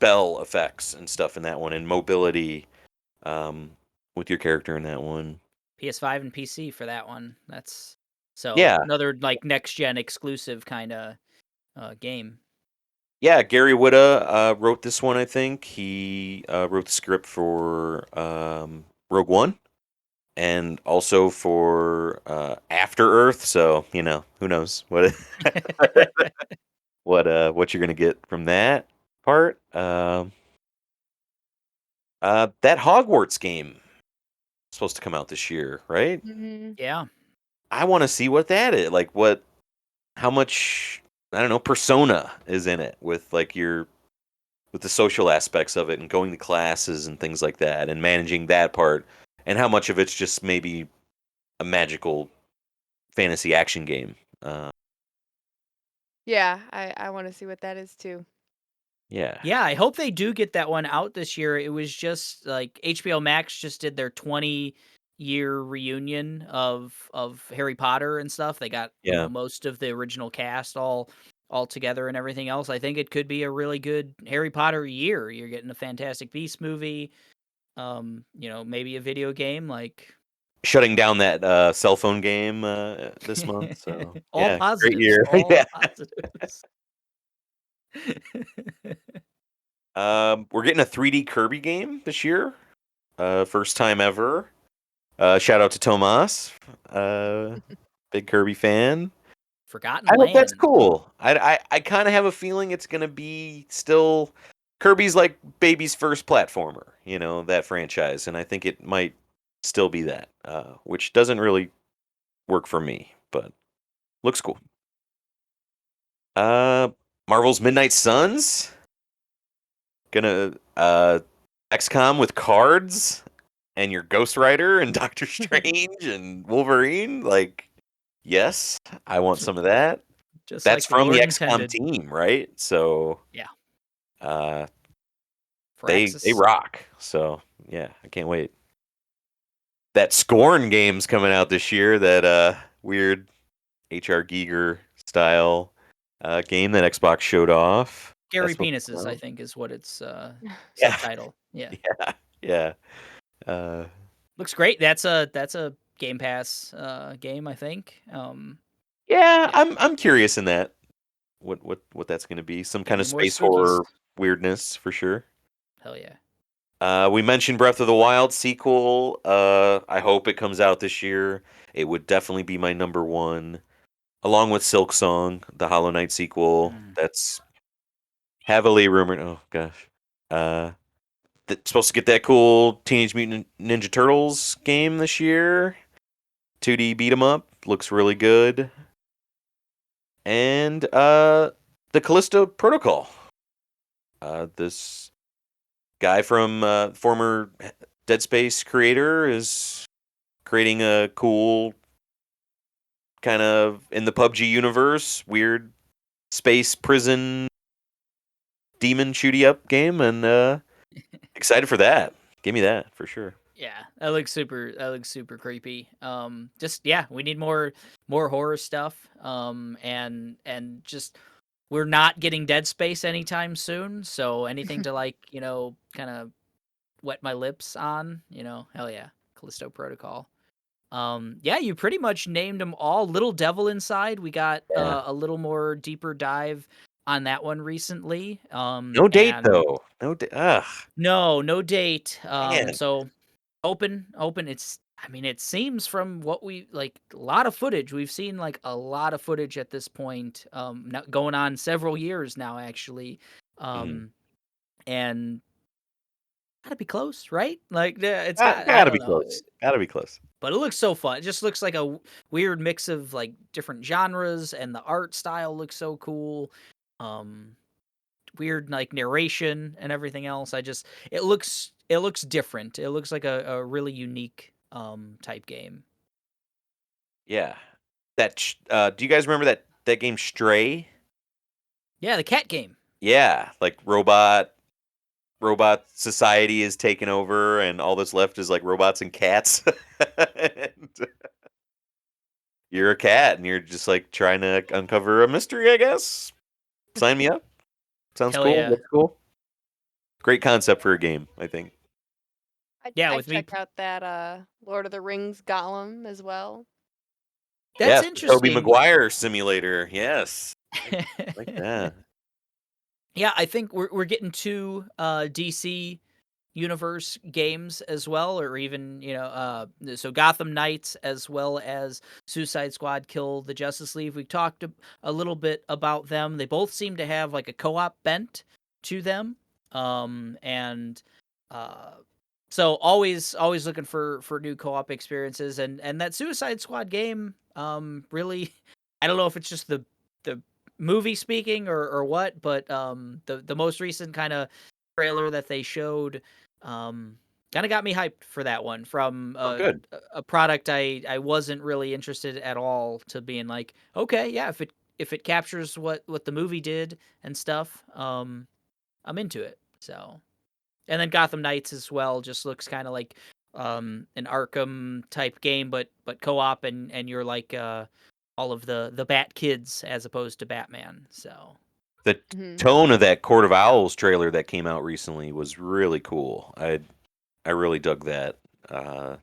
spell effects and stuff in that one, and mobility um, with your character in that one. PS5 and PC for that one. That's so Yeah, another like next gen exclusive kind of game. yeah. Gary Whitta wrote this one. I think he wrote the script for Rogue One and also for After Earth. So who knows what you're gonna get from that part. That Hogwarts game is supposed to come out this year, right? Mhm. Yeah. I want to see what that is. Like how much I don't know persona is in it with like your with the social aspects of it and going to classes and things like that and managing that part and how much of it's just maybe a magical fantasy action game. Yeah, I want to see what that is too. Yeah. Yeah, I hope they do get that one out this year. It was just like HBO Max just did their 20-year reunion of Harry Potter and stuff. They got, Yeah. most of the original cast all together and everything else. I think it could be a really good Harry Potter year. You're getting a Fantastic Beasts movie, maybe a video game like Shutting down that cell phone game this month. So all yeah, great positives, year. all Yeah. positives. We're getting a 3D Kirby game this year. First time ever. Shout out to Tomas. Uh, Big Kirby fan. Forgotten I hope that's Land. cool. I kind of have a feeling it's gonna be still Kirby's like baby's first platformer, that franchise, and I think it might still be that, which doesn't really work for me, but looks cool. Uh, Marvel's Midnight Suns gonna XCOM with cards and your Ghost Rider and Doctor Strange and Wolverine. Like, yes, I want some of that. Just That's like the from the Lord XCOM intended. team, right? So Yeah. uh, they Firaxis. rock. So yeah, I can't wait. That Scorn game's coming out this year. That weird HR Giger style game that Xbox showed off. That's Scary supposed to come Penises, I out. think, is what its Yeah, subtitle. Yeah. yeah, yeah. Uh, Looks great. That's a Game Pass game, I think. yeah, Yeah. I'm curious in that. What that's going to be? Some Give kind me of more space spookies. horror weirdness for sure. Hell yeah. We mentioned Breath of the Wild sequel. I hope it comes out this year. It would definitely be my number one, along with Silk Song, the Hollow Knight sequel. Mm. That's heavily rumored. Oh gosh, uh, that's supposed to get that cool Teenage Mutant Ninja Turtles game this year. 2D beat 'em up looks really good, and the Callisto Protocol. This guy from former Dead Space creator is creating a cool kind of in the PUBG universe, weird space prison demon shooty up game, and excited for that. Give me that for sure. Yeah, that looks super creepy. Just yeah, we need more horror stuff. And just we're not getting Dead Space anytime soon, so anything to like, kind of wet my lips on, hell yeah, Callisto Protocol. Yeah, you pretty much named them all. Little Devil Inside, we got Yeah. a little more deeper dive on that one recently. No date And though. No date. Ugh. no date. Man. So open. I mean, it seems from what we like a lot of footage. We've seen like a lot of footage at this point. Going on several years now, actually. Mhm. And gotta be close, right? Like, yeah, it's got. I Gotta don't be know, close. Gotta be close. but it looks so fun. It just looks like a weird mix of like different genres, and the art style looks so cool. Um, Weird like narration and everything else. It looks different. It looks like a really unique type game. Yeah. Do you guys remember that game Stray? Yeah, the cat game. Yeah, like robot society is taken over and all that's left is like robots and cats. And you're a cat and you're just like trying to uncover a mystery, I guess. Sign me up. Sounds Hell cool. yeah. Looks cool. great concept for a game, I think. Yeah, I'd with me, check out that Lord of the Rings Gollum as well. that's Yes, the Tobey interesting. Maguire simulator. Yes, like that. Yeah, I think we're getting two DC universe games as well, or even so Gotham Knights as well as Suicide Squad Kill the Justice League. We talked a little bit about them. They both seem to have like a co-op bent to them, and uh, so always looking for new co-op experiences. And that Suicide Squad game, really, I don't know if it's just the movie speaking or what, but the most recent kind of trailer that they showed kind of got me hyped for that one, from Oh, good. a product I wasn't really interested at all, to being like, okay, yeah, if it captures what the movie did and stuff, I'm into it. So, and then Gotham Knights as well just looks kind of like an Arkham type game, but co-op, and you're like all of the Bat Kids as opposed to Batman. So The Hmm. tone of that Court of Owls trailer that came out recently was really cool. I really dug that. Uh,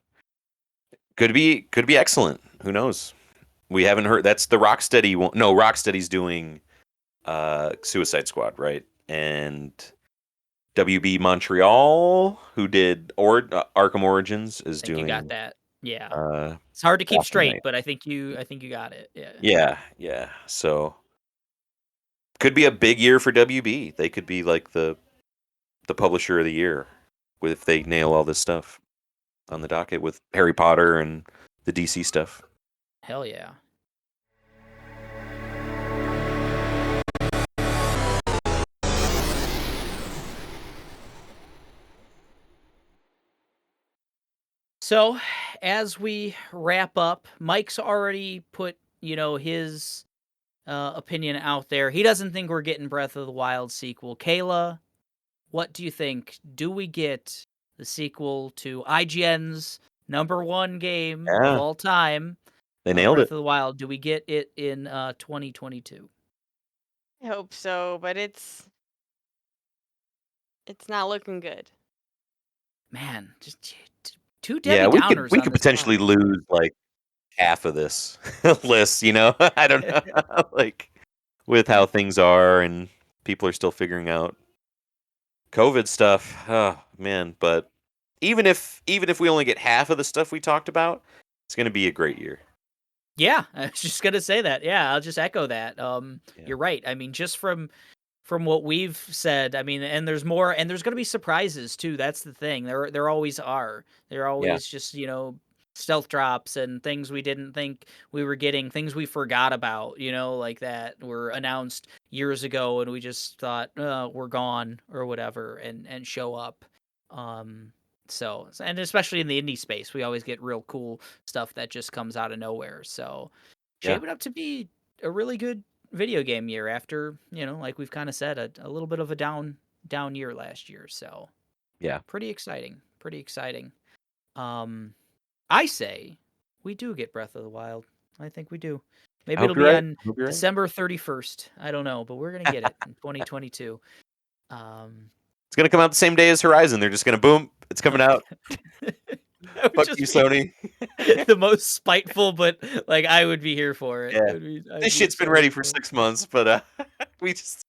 could be excellent. Who knows? We haven't heard. That's the Rocksteady one. No, Rocksteady's doing Suicide Squad, right? And WB Montreal, who did Arkham Origins, is I think you got doing that. Yeah. uh, It's hard to keep Gotham straight, Knight. but I think you got it. Yeah. Yeah, yeah. So could be a big year for WB. They could be like the publisher of the year if they nail all this stuff on the docket with Harry Potter and the DC stuff. Hell yeah. So, as we wrap up, Mike's already put, his opinion out there. He doesn't think we're getting Breath of the Wild sequel. Kayla, what do you think? Do we get the sequel to IGN's number one game of Yeah, all time, they nailed Breath it. of the Wild? Do we get it in 2022? I hope so, but it's not looking good. Man, just two Yeah, Debbie Downers we on could this potentially pod. lose like half of this list. I don't know, like with how things are and people are still figuring out COVID stuff. Oh man, but even if we only get half of the stuff we talked about, it's going to be a great year. Yeah, I was just gonna say that. Yeah, I'll just echo that. Yeah, You're right. I mean, just from what we've said, I mean, and there's more, and there's gonna be surprises too. That's the thing. There always are. There are yeah, always just stealth drops and things we didn't think we were getting, things we forgot about. Like that were announced years ago, and we just thought we're gone or whatever, and show up. Um, and especially in the indie space, we always get real cool stuff that just comes out of nowhere. So, yeah. shaping up to be a really good video game year after, like we've kind of said, a little bit of a down year last year. So, Yeah. pretty exciting. Pretty exciting. Um I say we do get Breath of the Wild. I think we do. I Maybe hope it'll you're be right. on I hope you're right. December 31st. I don't know, but we're going to get it in 2022. Um It's gonna come out the same day as Horizon. They're just gonna boom. It's coming out. that would Fuck you, just be Sony. the most spiteful, but like I would be here for it. Yeah, I'd this be shit's been so ready here for for it. 6 months, but we just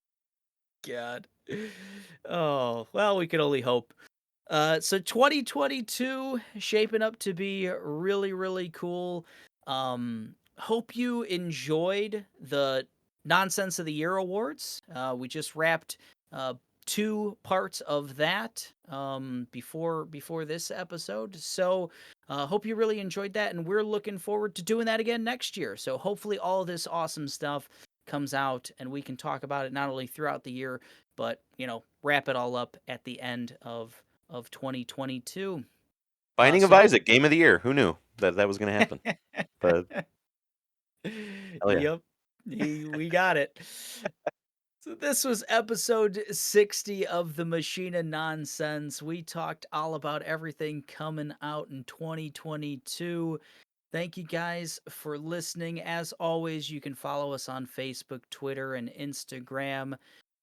God. Oh, well, we could only hope. So 2022 shaping up to be really, really cool. Hope you enjoyed the Nonsense of the Year awards. We just wrapped uh, two parts of that before this episode. So hope you really enjoyed that, and we're looking forward to doing that again next year. So hopefully all this awesome stuff comes out and we can talk about it not only throughout the year, but wrap it all up at the end of 2022. Binding of So hope. Isaac, Game of the Year. Who knew that was gonna happen? But hell yeah. Yep, we got it. So this was episode 60 of the Machine of Nonsense. We talked all about everything coming out in 2022. Thank you guys for listening. As always, you can follow us on Facebook, Twitter, and Instagram.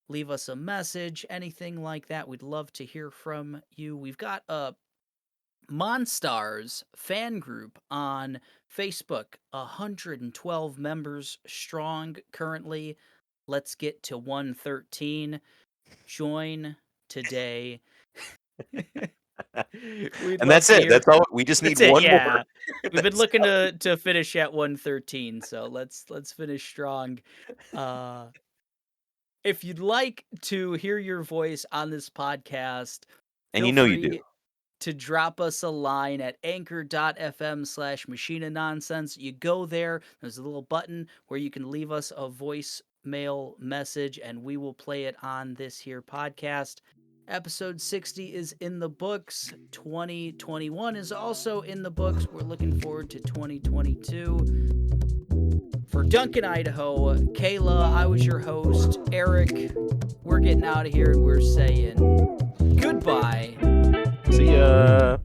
leave us a message, anything like that. We'd love to hear from you. We've got a Monstars fan group on Facebook, 112 members strong currently. Let's get to 113. Join today. We'd And love that's to it. hear. That's all. We just need That's it, one yeah. more. We've been That's looking all. to finish at 113, so let's finish strong. If you'd like to hear your voice on this podcast, And feel you know you do. free to drop us a line at anchor.fm/machina nonsense. You go there, there's a little button where you can leave us a voicemail message, and we will play it on this here podcast. Episode 60 is in the books. 2021 is also in the books. We're looking forward to 2022. For Duncan, Idaho, Kayla, I was your host, Eric. We're getting out of here and we're saying goodbye. See ya.